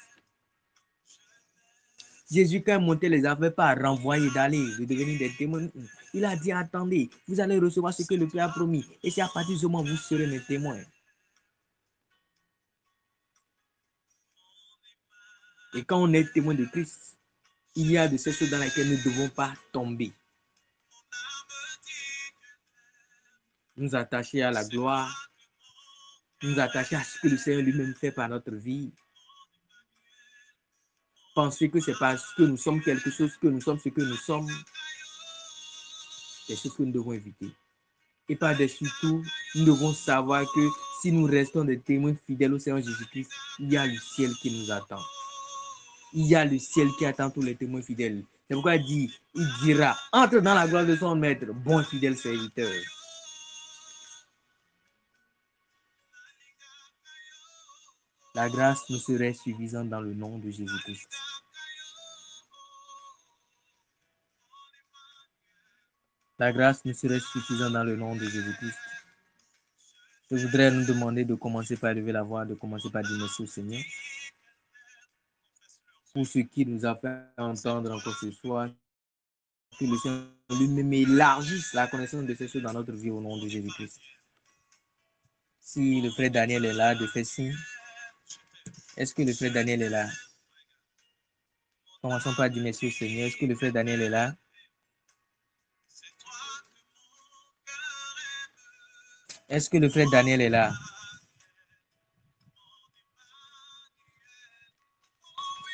Jésus, quand il montait les affaires, pas renvoyer d'aller, de devenir des témoins. Il a dit, attendez, vous allez recevoir ce que le Père a promis. Et c'est à partir de ce moment, vous serez mes témoins. Et quand on est témoin de Christ, il y a de ces choses dans lesquelles nous ne devons pas tomber. Nous attacher à la gloire, nous attacher à ce que le Seigneur lui-même fait par notre vie. Penser que c'est parce que nous sommes quelque chose que nous sommes ce que nous sommes. C'est ce que nous devons éviter. Et par-dessus tout, nous devons savoir que si nous restons des témoins fidèles au Seigneur Jésus-Christ, il y a le ciel qui nous attend. Il y a le ciel qui attend tous les témoins fidèles. C'est pourquoi il dira, entre dans la gloire de son maître, bon fidèle serviteur. La grâce nous serait suffisante dans le nom de Jésus-Christ. La grâce nous serait suffisante dans le nom de Jésus-Christ. Je voudrais nous demander de commencer par lever la voix, de commencer par dire merci au Seigneur. Pour ce qui nous a fait entendre encore ce soir, que le Seigneur lui-même élargisse la connaissance de ces choses dans notre vie au nom de Jésus-Christ. Si le frère Daniel est là, de faire signe. Est-ce que le frère Daniel est là? Commençons par dire merci au Seigneur. Est-ce que le frère Daniel est là? Est-ce que le frère Daniel est là?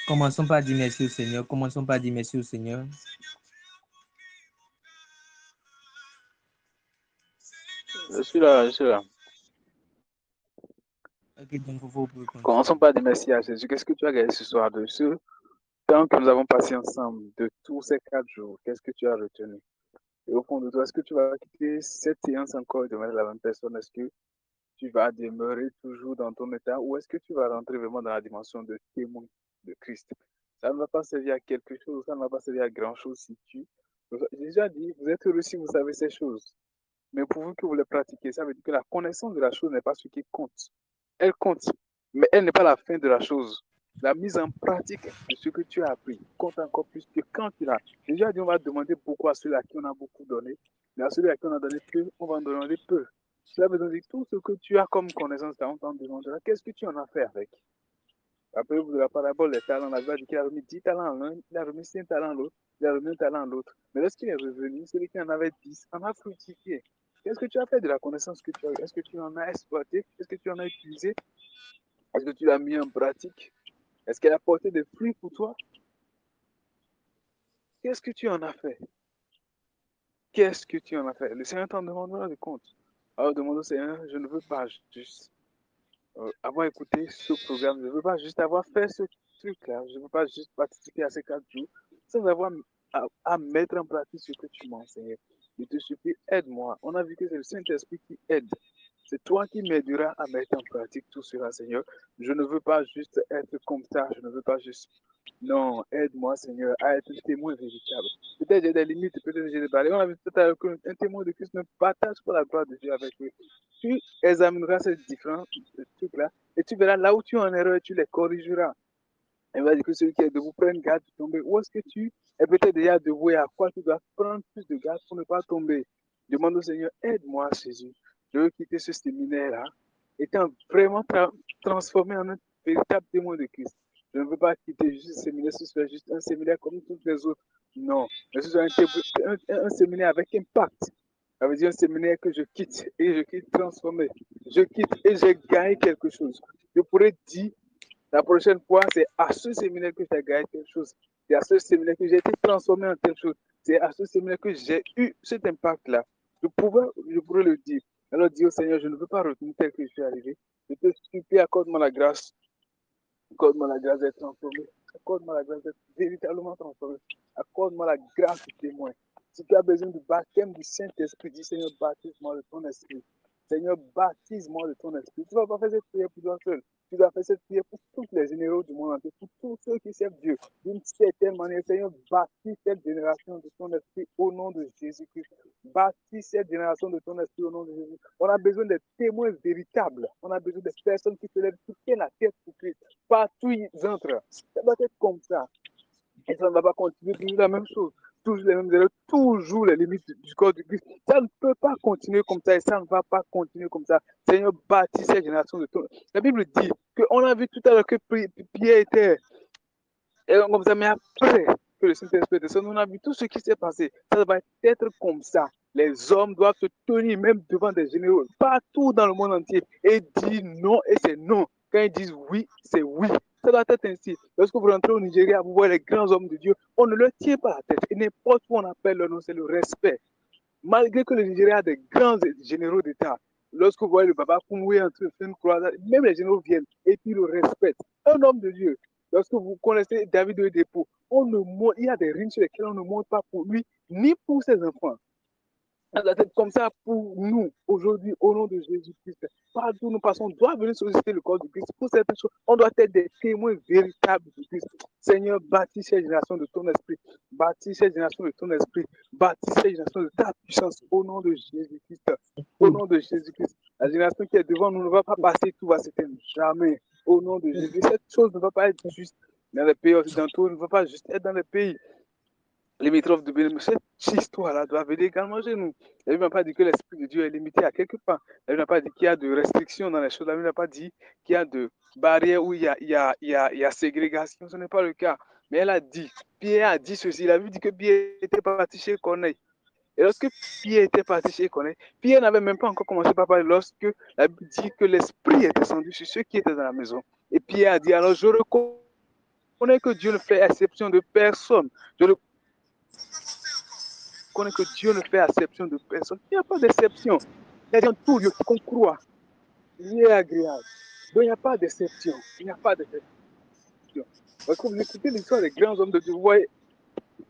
Commençons par dire merci au Seigneur. Commençons par dire merci au Seigneur. Je suis là, je suis là. Ok, donc vous pouvez continuer. Commençons par dire merci à Jésus. Qu'est-ce que tu as gagné ce soir de ce temps que nous avons passé ensemble, de tous ces 4 jours? Qu'est-ce que tu as retenu? Et au fond de toi, est-ce que tu vas quitter cette séance encore et devenir la même personne? Est-ce que tu vas demeurer toujours dans ton état ou est-ce que tu vas rentrer vraiment dans la dimension de témoin de Christ? Ça ne va pas servir à quelque chose, ça ne va pas servir à grand-chose si tu... J'ai déjà dit, vous êtes heureux si vous savez ces choses. Mais pour vous que vous les pratiquez, ça veut dire que la connaissance de la chose n'est pas ce qui compte. Elle compte, mais elle n'est pas la fin de la chose. La mise en pratique de ce que tu as appris compte encore plus que quand tu l'as. Déjà dit, on va demander beaucoup à celui à qui on a beaucoup donné, mais à celui à qui on a donné peu, on va en demander peu. Cela veut dire tout ce que tu as comme connaissance, on t'en demandera, qu'est-ce que tu en as fait avec? Rappelez-vous de la parabole des talents, la Bible dit qu'il a remis 10 talents à l'un, il a remis 5 talents à l'autre, il a remis un talent à l'autre. Mais lorsqu'il est revenu, celui qui en avait 10 en a fructifié. Qu'est-ce que tu as fait de la connaissance que tu as eue? Est-ce que tu en as exploité? Est-ce que tu en as utilisé? Est-ce que tu l'as mis en pratique? Est-ce qu'elle a porté des fruits pour toi? Qu'est-ce que tu en as fait? Qu'est-ce que tu en as fait? Le Seigneur t'en demandera de compte. Alors demande au Seigneur, je ne veux pas juste avoir écouté ce programme, je ne veux pas juste avoir fait ce truc-là, je ne veux pas juste participer à ces 4 jours sans avoir à mettre en pratique ce que tu m'as enseigné. Je te supplie, aide-moi. On a vu que c'est le Saint-Esprit qui aide. C'est toi qui m'aideras à mettre en pratique tout cela, Seigneur. Je ne veux pas juste être comme ça, je ne veux pas juste... Non, aide-moi, Seigneur, à être un témoin véritable. Peut-être j'ai des limites, peut-être j'ai des barrières. On a vu tout à l'heure qu'un témoin de Christ ne partage pas la gloire de Dieu avec eux. Tu examineras ces différents trucs-là et tu verras là où tu es en erreur, tu les corrigeras. Il va dire que celui qui est debout prenne garde de tomber. Où est-ce que tu es peut-être déjà debout et à quoi tu dois prendre plus de garde pour ne pas tomber? Demande au Seigneur, aide-moi, Jésus. Je veux quitter ce séminaire-là, étant vraiment transformé en un véritable témoin de Christ. Je ne veux pas quitter juste ce séminaire, ce soit juste un séminaire comme tous les autres. Non, mais ce soit un séminaire avec impact. Ça veut dire un séminaire que je quitte et je quitte transformé. Je quitte et j'ai gagné quelque chose. Je pourrais dire, la prochaine fois, c'est à ce séminaire que j'ai gagné quelque chose. C'est à ce séminaire que j'ai été transformé en telle chose. C'est à ce séminaire que j'ai eu cet impact-là. Je pourrais le dire. Alors dire au Seigneur, je ne veux pas retenir tel que je suis arrivé. Je te supplie, accorde-moi la grâce. Accorde-moi la grâce d'être transformé. Accorde-moi la grâce d'être véritablement transformé. Accorde-moi la grâce de témoin. Si tu as besoin du baptême du Saint-Esprit, dis Seigneur, baptise-moi de ton esprit. Seigneur, baptise-moi de ton esprit. Tu ne vas pas faire cette prière pour toi seul. Tu dois faire cette prière pour tous les généraux du monde entier, pour tous ceux qui servent Dieu. D'une certaine manière, Seigneur, baptise cette génération de ton esprit au nom de Jésus-Christ. Baptise cette génération de ton esprit au nom de Jésus. On a besoin de témoins véritables. On a besoin de personnes qui se lèvent, qui tiennent la tête pour Christ. Partout ils entrent. Ça doit être comme ça. Et ça ne va pas continuer toujours la même chose. Toujours les mêmes erreurs, toujours les limites du corps du Christ. Ça ne peut pas continuer comme ça et ça ne va pas continuer comme ça. Seigneur, bâtis cette génération de ton. La Bible dit qu'on a vu tout à l'heure que Pierre était comme ça, mais après que le Saint-Esprit descende, on a vu tout ce qui s'est passé. Ça va être comme ça. Les hommes doivent se tenir même devant des généraux partout dans le monde entier et dire non et c'est non. Quand ils disent oui, c'est oui. Ça doit être ainsi. Lorsque vous rentrez au Nigeria, vous voyez les grands hommes de Dieu, on ne leur tient pas la tête. Et n'importe où on appelle leur nom, c'est le respect. Malgré que le Nigeria a des grands généraux d'État, lorsque vous voyez le Baba Koumoué en train de faire une croisade, même les généraux viennent et puis le respectent. Un homme de Dieu, lorsque vous connaissez David Oyedepo, il y a des rimes sur lesquelles on ne monte pas pour lui ni pour ses enfants. Ça doit être comme ça pour nous, aujourd'hui, au nom de Jésus-Christ. Partout où nous passons, on doit venir solliciter le corps de Christ. Pour certaines choses, on doit être des témoins véritables de Christ. Seigneur, bâtis cette génération de ton esprit. Bâtis cette génération de ton esprit. Bâtis cette génération de ta puissance au nom de Jésus-Christ. Au nom de Jésus-Christ. La génération qui est devant nous ne va pas passer, tout va s'éteindre. Jamais. Au nom de Jésus. Cette chose ne va pas être juste dans les pays occidentaux, ne va pas juste être dans les pays limitrophes de Bénin. Cette histoire-là doit venir également chez nous. La Bible n'a pas dit que l'Esprit de Dieu est limité à quelque part. La Bible n'a pas dit qu'il y a de restrictions dans les choses. La Bible n'a pas dit qu'il y a de barrières où il y a ségrégation. Ce n'est pas le cas. Mais elle a dit, Pierre a dit ceci. La Bible dit que Pierre était parti chez Corneille. Et lorsque Pierre était parti chez Corneille, Pierre n'avait même pas encore commencé par parler lorsque la Bible dit que l'Esprit est descendu sur ceux qui étaient dans la maison. Et Pierre a dit, alors je reconnais que Dieu ne fait exception de personne. Je connaît que Dieu ne fait exception de personne. Il n'y a pas d'exception. Il y a dans tout lieu qu'on croit. Il est agréable. Donc il n'y a pas d'exception. Il n'y a pas d'exception. Parce que vous écoutez l'histoire des grands hommes de Dieu, vous voyez,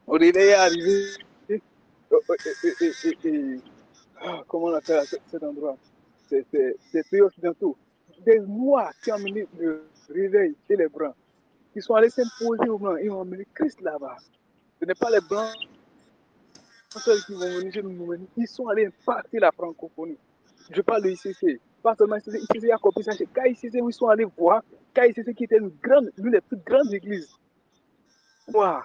on est arrivé. Comment on appelle cet endroit? C'est pays occidentaux. Des Noirs qui ont amené le réveil chez les Blancs, qui sont allés s'imposer aux Blancs. Ils ont amené Christ là-bas. Ce n'est pas les Blancs qui vont venir chez nous, ils sont allés impacter la francophonie. Je parle de ICC. Pas seulement ICC, ICC a compris ça. KICC, où ils sont allés voir, KICC qui était l'une des plus grandes églises. Wow.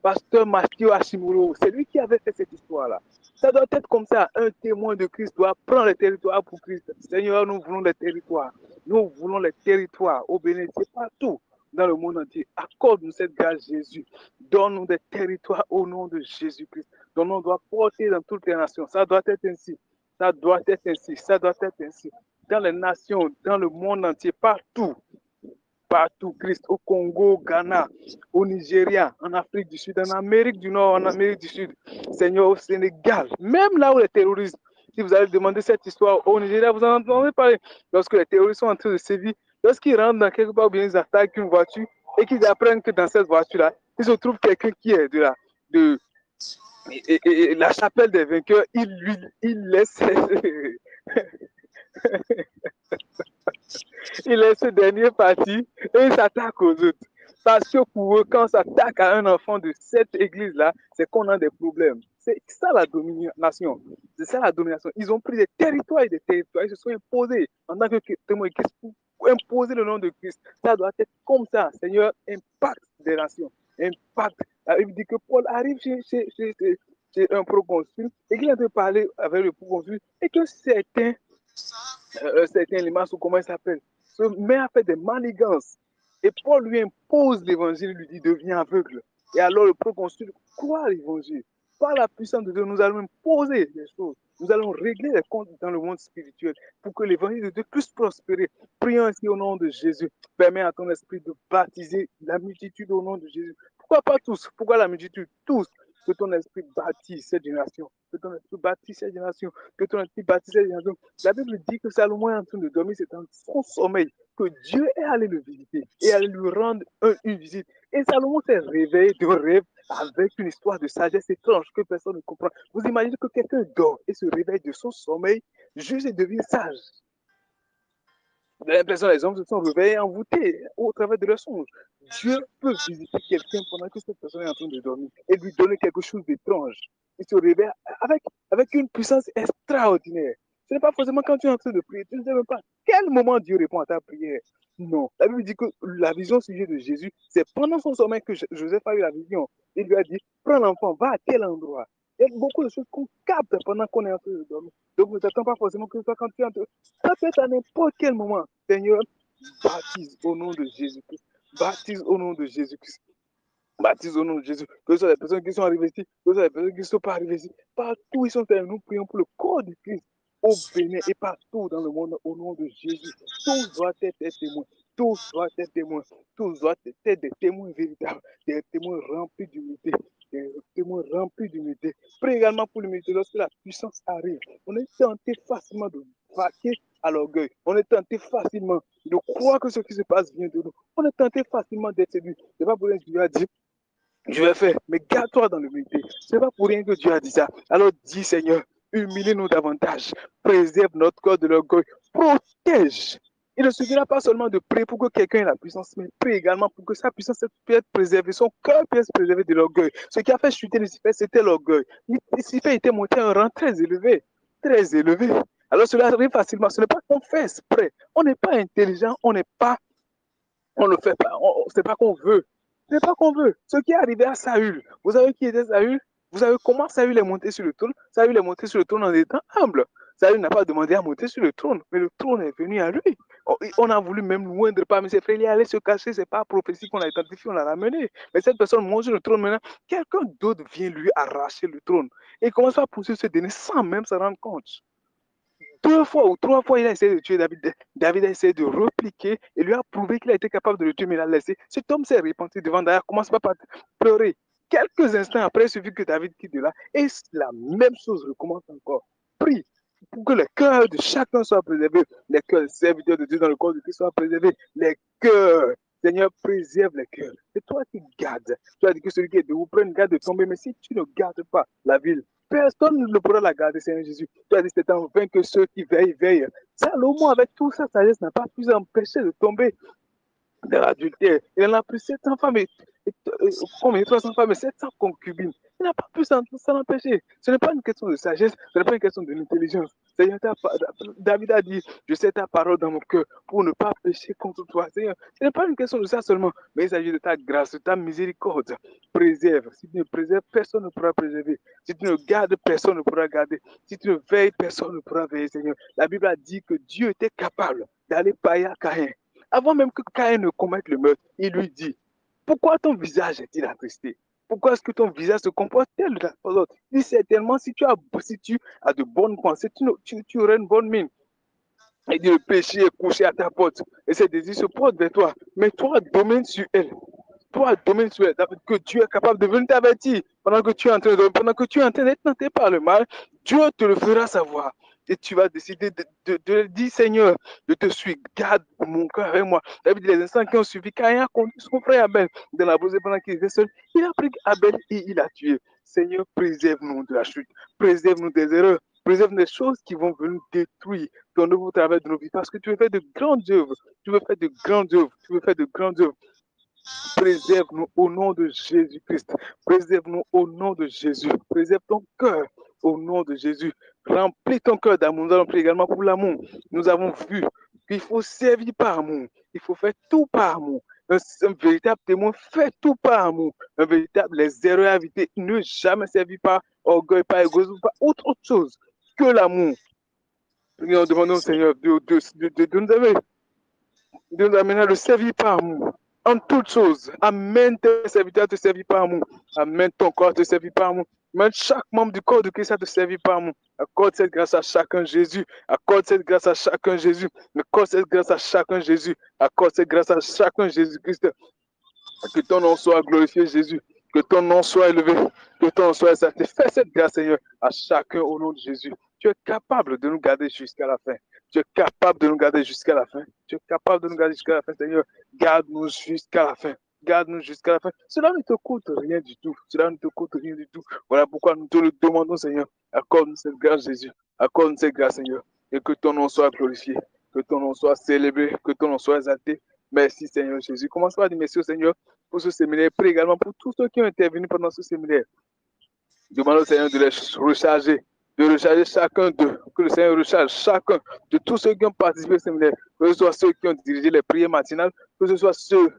Pasteur Mathieu Ashimuro, c'est lui qui avait fait cette histoire-là. Ça doit être comme ça. Un témoin de Christ doit prendre les territoires pour Christ. Seigneur, nous voulons les territoires. Nous voulons les territoires au Bénin, partout dans le monde entier. Accorde-nous cette grâce, Jésus. Donne-nous des territoires au nom de Jésus-Christ. Dont on doit porter dans toutes les nations. Ça doit être ainsi. Ça doit être ainsi. Ça doit être ainsi. Dans les nations, dans le monde entier, partout. Partout, Christ, au Congo, au Ghana, au Nigeria, en Afrique du Sud, en Amérique du Nord, en Amérique du Sud, Seigneur, au Sénégal, même là où les terroristes, si vous allez demander cette histoire au Nigeria, vous en entendez parler. Lorsque les terroristes sont en train de sévir, lorsqu'ils rentrent dans quelque part, ou bien ils attaquent une voiture et qu'ils apprennent que dans cette voiture-là, ils se trouvent quelqu'un qui est de la chapelle des vainqueurs, il laisse. Il laisse ce dernier parti et il s'attaque aux autres. Parce que pour eux, quand on s'attaque à un enfant de cette église-là, c'est qu'on a des problèmes. C'est ça la domination. C'est ça la domination. Ils ont pris des territoires et des territoires. Ils se sont imposés en tant que témoins pour imposer le nom de Christ. Ça doit être comme ça. Seigneur, impacte des nations. Impacte. Il dit que Paul arrive chez un proconsul et qu'il a de parler avec le proconsul et que certains limaces ou comment il s'appelle, se met à faire des manigances. Et Paul lui impose l'évangile, lui dit deviens aveugle. Et alors le proconsul croit à l'évangile. Par la puissance de Dieu, nous allons imposer des choses. Nous allons régler les comptes dans le monde spirituel pour que l'évangile de Dieu puisse prospérer. Prions ainsi au nom de Jésus. Permets à ton esprit de baptiser la multitude au nom de Jésus. Pourquoi pas tous? Pourquoi la multitude? Tous. Que ton esprit bâtisse cette génération. Que ton esprit bâtisse cette génération. Que ton esprit bâtisse cette génération. La Bible dit que Salomon est en train de dormir, c'est un son sommeil. Que Dieu est allé le visiter et allé lui rendre une visite. Et Salomon s'est réveillé d'un rêve avec une histoire de sagesse étrange que personne ne comprend. Vous imaginez que quelqu'un dort et se réveille de son sommeil juste et devient sage. Vous avez l'impression que les hommes se sont réveillés envoûtés au travers de leurs songes. Dieu peut visiter quelqu'un pendant que cette personne est en train de dormir et lui donner quelque chose d'étrange. Il se réveille avec une puissance extraordinaire. Ce n'est pas forcément quand tu es en train de prier. Tu ne sais même pas quel moment Dieu répond à ta prière. Non. La Bible dit que la vision au sujet de Jésus, c'est pendant son sommeil que Joseph a eu la vision. Il lui a dit, prends l'enfant, va à tel endroit. Il y a beaucoup de choses qu'on capte pendant qu'on est en train de dormir. Donc, ne t'attends pas forcément que toi, quand tu es en train de... Ça peut être à n'importe quel moment. Seigneur, baptise au nom de Jésus-Christ. Baptise au nom de Jésus-Christ. Baptise au nom de Jésus. Que ce soit les personnes qui sont arrivées ici, que ce soit les personnes qui ne sont pas arrivées ici. Partout, ils sont terminés. Nous prions pour le corps du Christ au Bénin et partout dans le monde au nom de Jésus. Tous doivent être des témoins. Tous doivent être témoins. Tous doivent être des témoins véritables. Des témoins remplis d'humilité. Des témoins remplis d'humilité. Prie également pour l'humilité. Lorsque la puissance arrive, on est tenté facilement de vaquer à l'orgueil. On est tenté facilement de croire que ce qui se passe vient de nous. On est tenté facilement d'être séduit. Ce n'est pas pour rien que Dieu a dit, je vais faire, mais garde-toi dans l'humilité. Ce n'est pas pour rien que Dieu a dit ça. Alors dis, Seigneur, humilie-nous davantage. Préserve notre corps de l'orgueil. Protège. Il ne suffira pas seulement de prier pour que quelqu'un ait la puissance, mais prie également pour que sa puissance puisse être préservée, son cœur puisse être préservé de l'orgueil. Ce qui a fait chuter Lucifer, c'était l'orgueil. Lucifer était monté à un rang très élevé. Très élevé. Alors cela arrive facilement. Ce n'est pas qu'on fait exprès. On n'est pas intelligent, on ne le fait pas. Ce n'est pas qu'on veut. Ce n'est pas qu'on veut. Ce qui est arrivé à Saül, vous savez qui était Saül? Vous savez comment Saül est monté sur le trône? Saül est monté sur le trône en étant humble. Saül n'a pas demandé à monter sur le trône, mais le trône est venu à lui. On a voulu même loindre parmi ses frères, il est allé se cacher, c'est pas prophétie qu'on a identifié, on l'a ramené. Mais cette personne monte sur le trône maintenant, quelqu'un d'autre vient lui arracher le trône. Et il commence à poursuivre ce dernier sans même se rendre compte. 2 fois ou 3 fois, il a essayé de tuer David. David a essayé de répliquer et lui a prouvé qu'il a été capable de le tuer, mais il a laissé. Cet homme s'est repenti devant d'ailleurs, commence pas par pleurer. Quelques instants après, il suffit que David quitte de là et la même chose recommence encore. Prie pour que le cœur de chacun soit préservé, les cœurs des serviteurs de Dieu dans le corps de Christ soient préservés, les cœurs. Seigneur, préserve les cœurs. C'est toi qui gardes. Tu as dit que celui qui est debout prenne garde de tomber, mais si tu ne gardes pas la ville, personne ne pourra la garder, Seigneur Jésus. Tu as dit c'est en vain que ceux qui veillent, veillent. Salomon, avec toute sa sagesse, n'a pas pu empêcher de tomber de l'adultère. Il en a pris 700 femmes, combien 300 femmes et 700 concubines. Il n'a pas pu s'en empêcher. Ce n'est pas une question de sagesse, ce n'est pas une question d'intelligence. David a dit, je sais ta parole dans mon cœur pour ne pas pécher contre toi. Seigneur, ce n'est pas une question de ça seulement, mais il s'agit de ta grâce, de ta miséricorde. Préserve. Si tu ne préserves, personne ne pourra préserver. Si tu ne gardes, personne ne pourra garder. Si tu ne veilles, personne ne pourra veiller, Seigneur. La Bible a dit que Dieu était capable d'aller pailler à Caïn. Avant même que Caïn ne commette le meurtre, il lui dit, pourquoi ton visage est-il attristé? Pourquoi est-ce que ton visage se comporte tel de l'autre? Il dit certainement, si tu as de bonnes pensées, tu aurais une bonne mine. Il dit, le péché est couché à ta porte et ses désirs se portent vers toi. Mais toi, domine sur elle. Toi, domine sur elle. Que Dieu est capable de venir t'avertir pendant que tu es en train d'être tenté par le mal. Dieu te le fera savoir. Et tu vas décider de dire, Seigneur, je te suis, garde mon cœur avec moi. David dit, les instants qui ont suivi, quand il a conduit son frère Abel dans la bosée pendant qu'il était seul, il a pris Abel et il a tué. Seigneur, préserve-nous de la chute, préserve-nous des erreurs, préserve des choses qui vont venir détruire ton nouveau travail de nos vies. Parce que tu veux faire de grandes œuvres, tu veux faire de grandes œuvres, tu veux faire de grandes œuvres. Préserve-nous au nom de Jésus-Christ. Préserve-nous au nom de Jésus. Préserve ton cœur au nom de Jésus. Remplis ton cœur d'amour. Nous allons prier également pour l'amour. Nous avons vu qu'il faut servir par amour. Il faut faire tout par amour. Un véritable témoin fait tout par amour. Un véritable, les erreurs à éviter, ne jamais servir par orgueil, par égoïsme, par autre chose que l'amour. Nous demandons au Seigneur de nous amener à le servir par amour. En toutes choses, amène tes serviteurs à te servir par amour. Amène ton corps à te servir par amour. Amène chaque membre du corps de Christ à te servir par amour. Accorde cette grâce à chacun, Jésus. Accorde cette grâce à chacun, Jésus. Accorde cette grâce à chacun, Jésus. Accorde cette grâce à chacun, Jésus-Christ. Que ton nom soit glorifié, Jésus. Que ton nom soit élevé, que ton nom soit exalté. Fais cette grâce, Seigneur, à chacun au nom de Jésus. Tu es capable de nous garder jusqu'à la fin. Tu es capable de nous garder jusqu'à la fin. Tu es capable de nous garder jusqu'à la fin, Seigneur. Garde-nous jusqu'à la fin. Garde-nous jusqu'à la fin. Cela ne te coûte rien du tout. Cela ne te coûte rien du tout. Voilà pourquoi nous te le demandons, Seigneur. Accorde-nous cette grâce, Jésus. Accorde-nous cette grâce, Seigneur. Et que ton nom soit glorifié. Que ton nom soit célébré. Que ton nom soit exalté. Merci, Seigneur Jésus. Commence par dire merci au Seigneur pour ce séminaire. Prie également pour tous ceux qui ont intervenu pendant ce séminaire. Demande au Seigneur de les recharger. De recharger chacun d'eux. Que le Seigneur recharge chacun de tous ceux qui ont participé au séminaire. Que ce soit ceux qui ont dirigé les prières matinales. Que ce soit ceux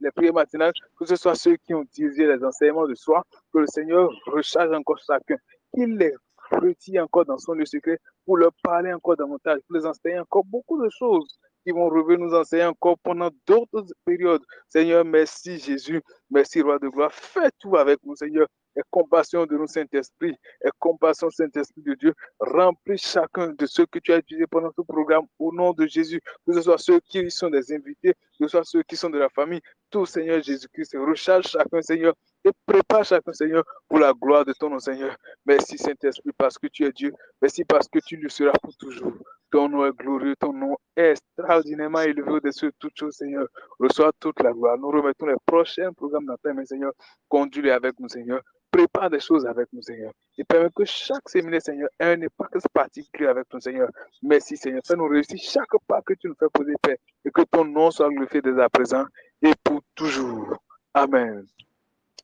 les prières matinales, que ce soit ceux qui ont dirigé les enseignements de soir, que le Seigneur recharge encore chacun, qu'il les retire encore dans son lieu secret pour leur parler encore davantage, pour les enseigner encore beaucoup de choses qui vont revenir nous enseigner encore pendant d'autres périodes. Seigneur, merci Jésus, merci Roi de gloire, fais tout avec nous Seigneur. Aie compassion de nous, Saint-Esprit. Aie compassion, Saint-Esprit de Dieu. Remplis chacun de ceux que tu as utilisés pendant ce programme au nom de Jésus. Que ce soit ceux qui sont des invités, que ce soit ceux qui sont de la famille. Tout, Seigneur Jésus-Christ, recharge chacun, Seigneur, et prépare chacun, Seigneur, pour la gloire de ton nom, Seigneur. Merci, Saint-Esprit, parce que tu es Dieu. Merci parce que tu le seras pour toujours. Ton nom est glorieux, ton nom est extraordinairement élevé au-dessus de toutes choses, Seigneur. Reçois toute la gloire. Nous remettons les prochains programmes dans ta main, Seigneur. Conduis-les avec nous, Seigneur. Prépare des choses avec nous, Seigneur. Et permets que chaque séminaire, Seigneur, ait un impact particulier avec ton Seigneur. Merci, Seigneur. Fais-nous réussir chaque pas que tu nous fais poser, Père. Et que ton nom soit glorifié dès à présent et pour toujours. Amen.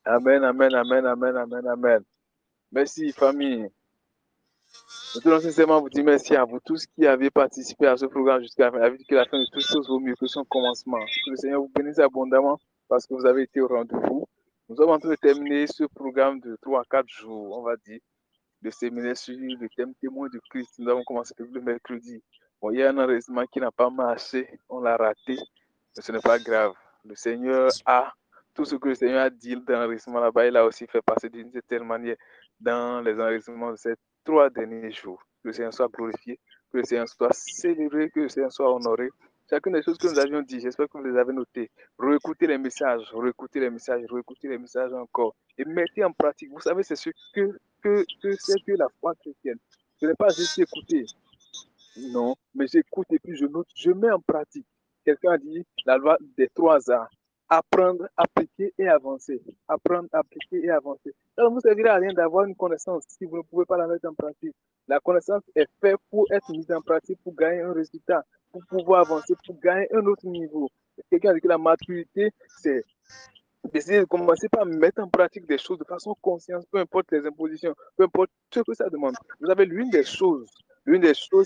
Amen, amen, amen, amen, amen, amen. Merci, famille. Nous tenons sincèrement vous dire merci à vous tous qui avez participé à ce programme jusqu'à la fin. La vie que la fin de toutes choses vaut mieux que son commencement. Que le Seigneur vous bénisse abondamment parce que vous avez été au rendez-vous. Nous sommes en train de terminer ce programme de 3 à 4 jours, on va dire, de séminaire sur le thème témoin de Christ. Nous avons commencé le mercredi. Bon, il y a un enregistrement qui n'a pas marché, on l'a raté, mais ce n'est pas grave. Le Seigneur a tout ce que le Seigneur a dit dans l'enregistrement là-bas, il a aussi fait passer d'une certaine manière dans les enregistrements de ces 3 derniers jours. Que le Seigneur soit glorifié, que le Seigneur soit célébré, que le Seigneur soit honoré. Chacune des choses que nous avions dit, j'espère que vous les avez notées. Réécoutez les messages, réécoutez les messages, réécoutez les messages encore. Et mettez en pratique. Vous savez, c'est ce que c'est que la foi chrétienne. Ce n'est pas juste écouter. Non, mais j'écoute et puis je note, je mets en pratique. Quelqu'un a dit la loi des 3 A. Apprendre, appliquer et avancer. Apprendre, appliquer et avancer. Ça ne vous servira à rien d'avoir une connaissance si vous ne pouvez pas la mettre en pratique. La connaissance est faite pour être mise en pratique, pour gagner un résultat, pour pouvoir avancer, pour gagner un autre niveau. Quelqu'un a dit que la maturité, c'est d'essayer de commencer par mettre en pratique des choses de façon consciente, peu importe les impositions, peu importe ce que ça demande. Vous savez, l'une des choses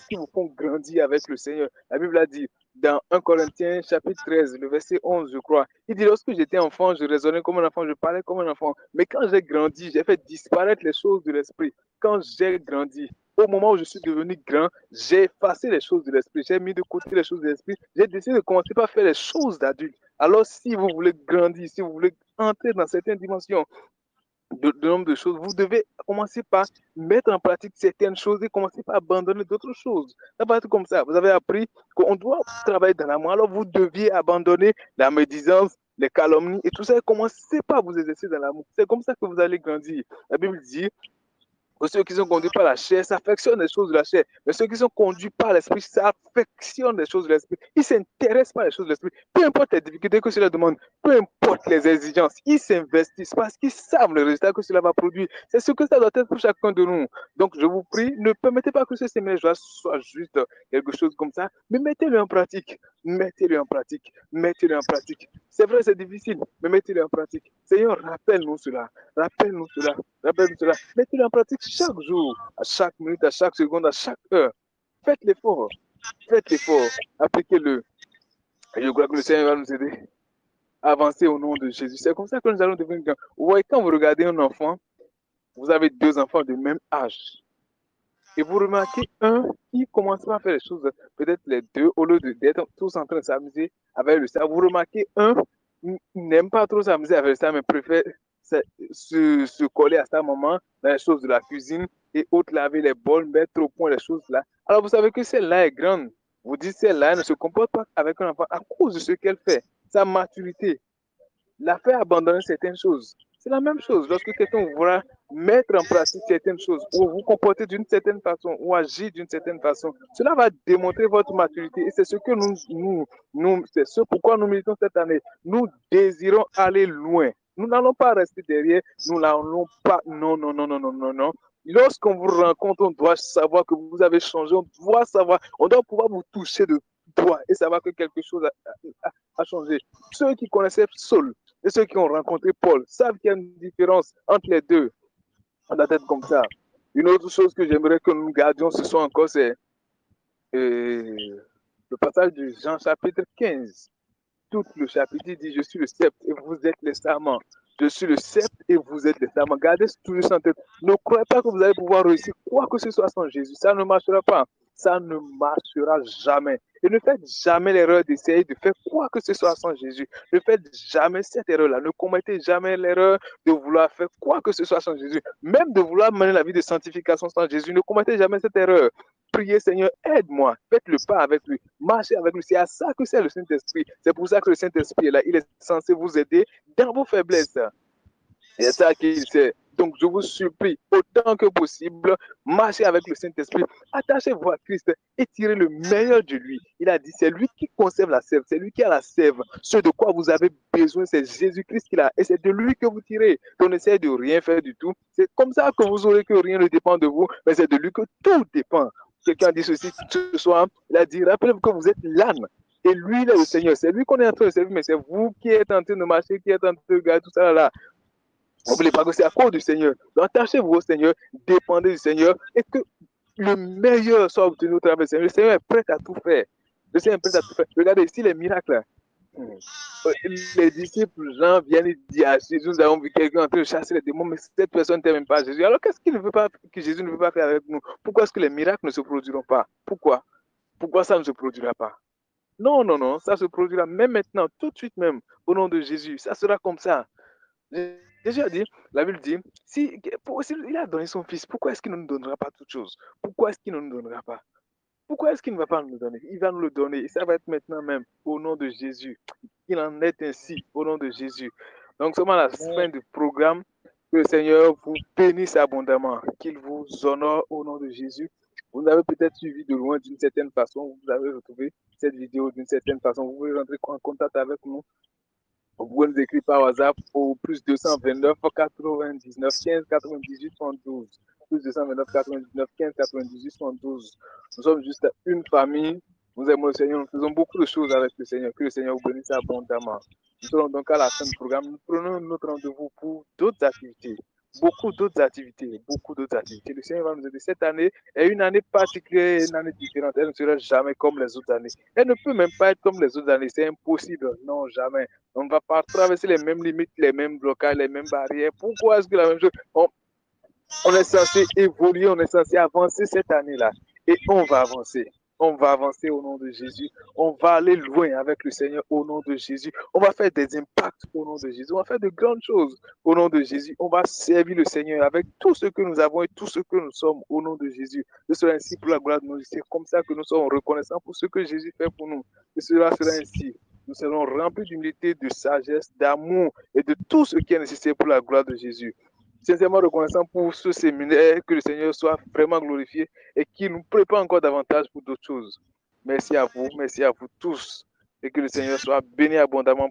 qui vous font grandir avec le Seigneur, la Bible a dit dans 1 Corinthiens chapitre 13, le verset 11, je crois, il dit, lorsque j'étais enfant, je raisonnais comme un enfant, je parlais comme un enfant, mais quand j'ai grandi, j'ai fait disparaître les choses de l'esprit. Quand j'ai grandi, au moment où je suis devenu grand, j'ai effacé les choses de l'esprit, j'ai mis de côté les choses de l'esprit, j'ai décidé de commencer par faire les choses d'adulte. Alors, si vous voulez grandir, si vous voulez entrer dans certaines dimensions de nombre de choses, vous devez commencer par mettre en pratique certaines choses et commencer par abandonner d'autres choses. Ça va être comme ça. Vous avez appris qu'on doit travailler dans l'amour, alors vous deviez abandonner la médisance, les calomnies et tout ça. Commencez par vous exercer dans l'amour. C'est comme ça que vous allez grandir. La Bible dit que ceux qui sont conduits par la chair s'affectionnent des choses de la chair. Mais ceux qui sont conduits par l'esprit s'affectionnent des choses de l'esprit. Ils s'intéressent par les choses de l'esprit. Peu importe les difficultés que cela demande, peu importe les exigences, ils s'investissent parce qu'ils savent le résultat que cela va produire. C'est ce que ça doit être pour chacun de nous. Donc, je vous prie, ne permettez pas que ce séminaire soit juste quelque chose comme ça, mais mettez-le en pratique. Mettez-le en pratique. Mettez-le en pratique. C'est vrai, c'est difficile, mais mettez-le en pratique. Seigneur, rappelle-nous cela. Rappelle-nous cela. Rappelle-nous cela. Mettez-le en pratique chaque jour, à chaque minute, à chaque seconde, à chaque heure. Faites l'effort. Faites l'effort. Appliquez-le. Et je crois que le Seigneur va nous aider à avancer au nom de Jésus. C'est comme ça que nous allons devenir grands. Vous voyez, quand vous regardez un enfant, vous avez 2 enfants de même âge. Et vous remarquez un qui commence à faire les choses, peut-être les 2, au lieu d'être tous en train de s'amuser avec le ça. Vous remarquez un n'aime pas trop s'amuser avec ça, mais préfère se coller à sa maman dans les choses de la cuisine et autres laver les bols, mettre au point les choses là. Alors vous savez que celle-là est grande. Vous dites celle-là ne se comporte pas avec un enfant à cause de ce qu'elle fait, sa maturité. l'a fait abandonner certaines choses. C'est la même chose. Lorsque quelqu'un voudra mettre en pratique certaines choses, ou vous comporter d'une certaine façon, ou agir d'une certaine façon, cela va démontrer votre maturité. Et c'est ce que c'est ce pourquoi nous militons cette année. Nous désirons aller loin. Nous n'allons pas rester derrière. Nous n'allons pas. Non, non, non, non, non, non, non. Lorsqu'on vous rencontre, on doit savoir que vous avez changé. On doit savoir. On doit pouvoir vous toucher de doigt et savoir que quelque chose a changé. Ceux qui connaissaient Saul et ceux qui ont rencontré Paul savent qu'il y a une différence entre les deux. On a tête comme ça. Une autre chose que j'aimerais que nous gardions ce soir encore, c'est le passage de Jean chapitre 15. Tout le chapitre dit, je suis le sceptre et vous êtes les serments. Je suis le sceptre et vous êtes les serments. Gardez toujours ça en tête. Ne croyez pas que vous allez pouvoir réussir quoi que ce soit sans Jésus. Ça ne marchera pas. Ça ne marchera jamais. Et ne faites jamais l'erreur d'essayer de faire quoi que ce soit sans Jésus. Ne faites jamais cette erreur-là. Ne commettez jamais l'erreur de vouloir faire quoi que ce soit sans Jésus. Même de vouloir mener la vie de sanctification sans Jésus. Ne commettez jamais cette erreur. Priez, Seigneur, aide-moi. Faites le pas avec lui. Marchez avec lui. C'est à ça que c'est le Saint-Esprit. C'est pour ça que le Saint-Esprit est là. Il est censé vous aider dans vos faiblesses. C'est ça qu'il sait. Donc, je vous supplie, autant que possible, marchez avec le Saint-Esprit, attachez-vous à Christ et tirez le meilleur de lui. Il a dit, c'est lui qui conserve la sève, c'est lui qui a la sève. Ce de quoi vous avez besoin, c'est Jésus-Christ qui l'a, et c'est de lui que vous tirez. On essaie de rien faire du tout. C'est comme ça que vous aurez que rien ne dépend de vous, mais c'est de lui que tout dépend. Quelqu'un a dit ceci ce soir, il a dit, rappelez-vous que vous êtes l'âne. Et lui, il est le Seigneur. C'est lui qu'on est en train de servir, mais c'est vous qui êtes en train de marcher, qui êtes en train de regarder tout ça là. N'oubliez pas que c'est à cause du Seigneur. Donc, attachez-vous au Seigneur, dépendez du Seigneur et que le meilleur soit obtenu au travers du Seigneur. Le Seigneur est prêt à tout faire. Le Seigneur est prêt à tout faire. Regardez ici les miracles. Les disciples, Jean, viennent et disent à Jésus, nous avons vu quelqu'un en train de chasser les démons, mais cette personne ne même pas Jésus. Alors, qu'est-ce qu'il ne veut pas, que Jésus ne veut pas faire avec nous? Pourquoi est-ce que les miracles ne se produiront pas? Pourquoi? Pourquoi ça ne se produira pas? Non, non, non, ça se produira même maintenant, tout de suite même, au nom de Jésus. Ça sera comme ça. Jésus a dit, la Bible dit, si il a donné son fils, pourquoi est-ce qu'il ne nous donnera pas toutes choses? Pourquoi est-ce qu'il ne nous donnera pas? Pourquoi est-ce qu'il ne va pas nous le donner? Il va nous le donner et ça va être maintenant même au nom de Jésus. Il en est ainsi au nom de Jésus. Donc, seulement à la fin du programme, que le Seigneur vous bénisse abondamment, qu'il vous honore au nom de Jésus. Vous avez peut-être suivi de loin d'une certaine façon, vous avez retrouvé cette vidéo d'une certaine façon, vous pouvez rentrer en contact avec nous. Vous pouvez nous écrire par WhatsApp au plus 229 99 15 98 72. Plus 229 99 15 98 72. Nous sommes juste une famille. Nous aimons le Seigneur. Nous faisons beaucoup de choses avec le Seigneur. Que le Seigneur vous bénisse abondamment. Nous serons donc à la fin du programme. Nous prenons notre rendez-vous pour d'autres activités. Beaucoup d'autres activités. Beaucoup d'autres activités. Le Seigneur va nous aider. Cette année est une année particulière, une année différente. Elle ne sera jamais comme les autres années. Elle ne peut même pas être comme les autres années. C'est impossible. Non, jamais. On ne va pas traverser les mêmes limites, les mêmes blocages, les mêmes barrières. Pourquoi est-ce que la même chose? On est censé évoluer, on est censé avancer cette année-là. Et on va avancer. On va avancer au nom de Jésus. On va aller loin avec le Seigneur au nom de Jésus. On va faire des impacts au nom de Jésus. On va faire de grandes choses au nom de Jésus. On va servir le Seigneur avec tout ce que nous avons et tout ce que nous sommes au nom de Jésus. Ce sera ainsi pour la gloire de nous. C'est comme ça que nous sommes reconnaissants pour ce que Jésus fait pour nous. Et cela sera ainsi. Nous serons remplis d'humilité, de sagesse, d'amour et de tout ce qui est nécessaire pour la gloire de Jésus. Sincèrement reconnaissant pour ce séminaire, que le Seigneur soit vraiment glorifié et qu'il nous prépare encore davantage pour d'autres choses. Merci à vous tous et que le Seigneur soit béni abondamment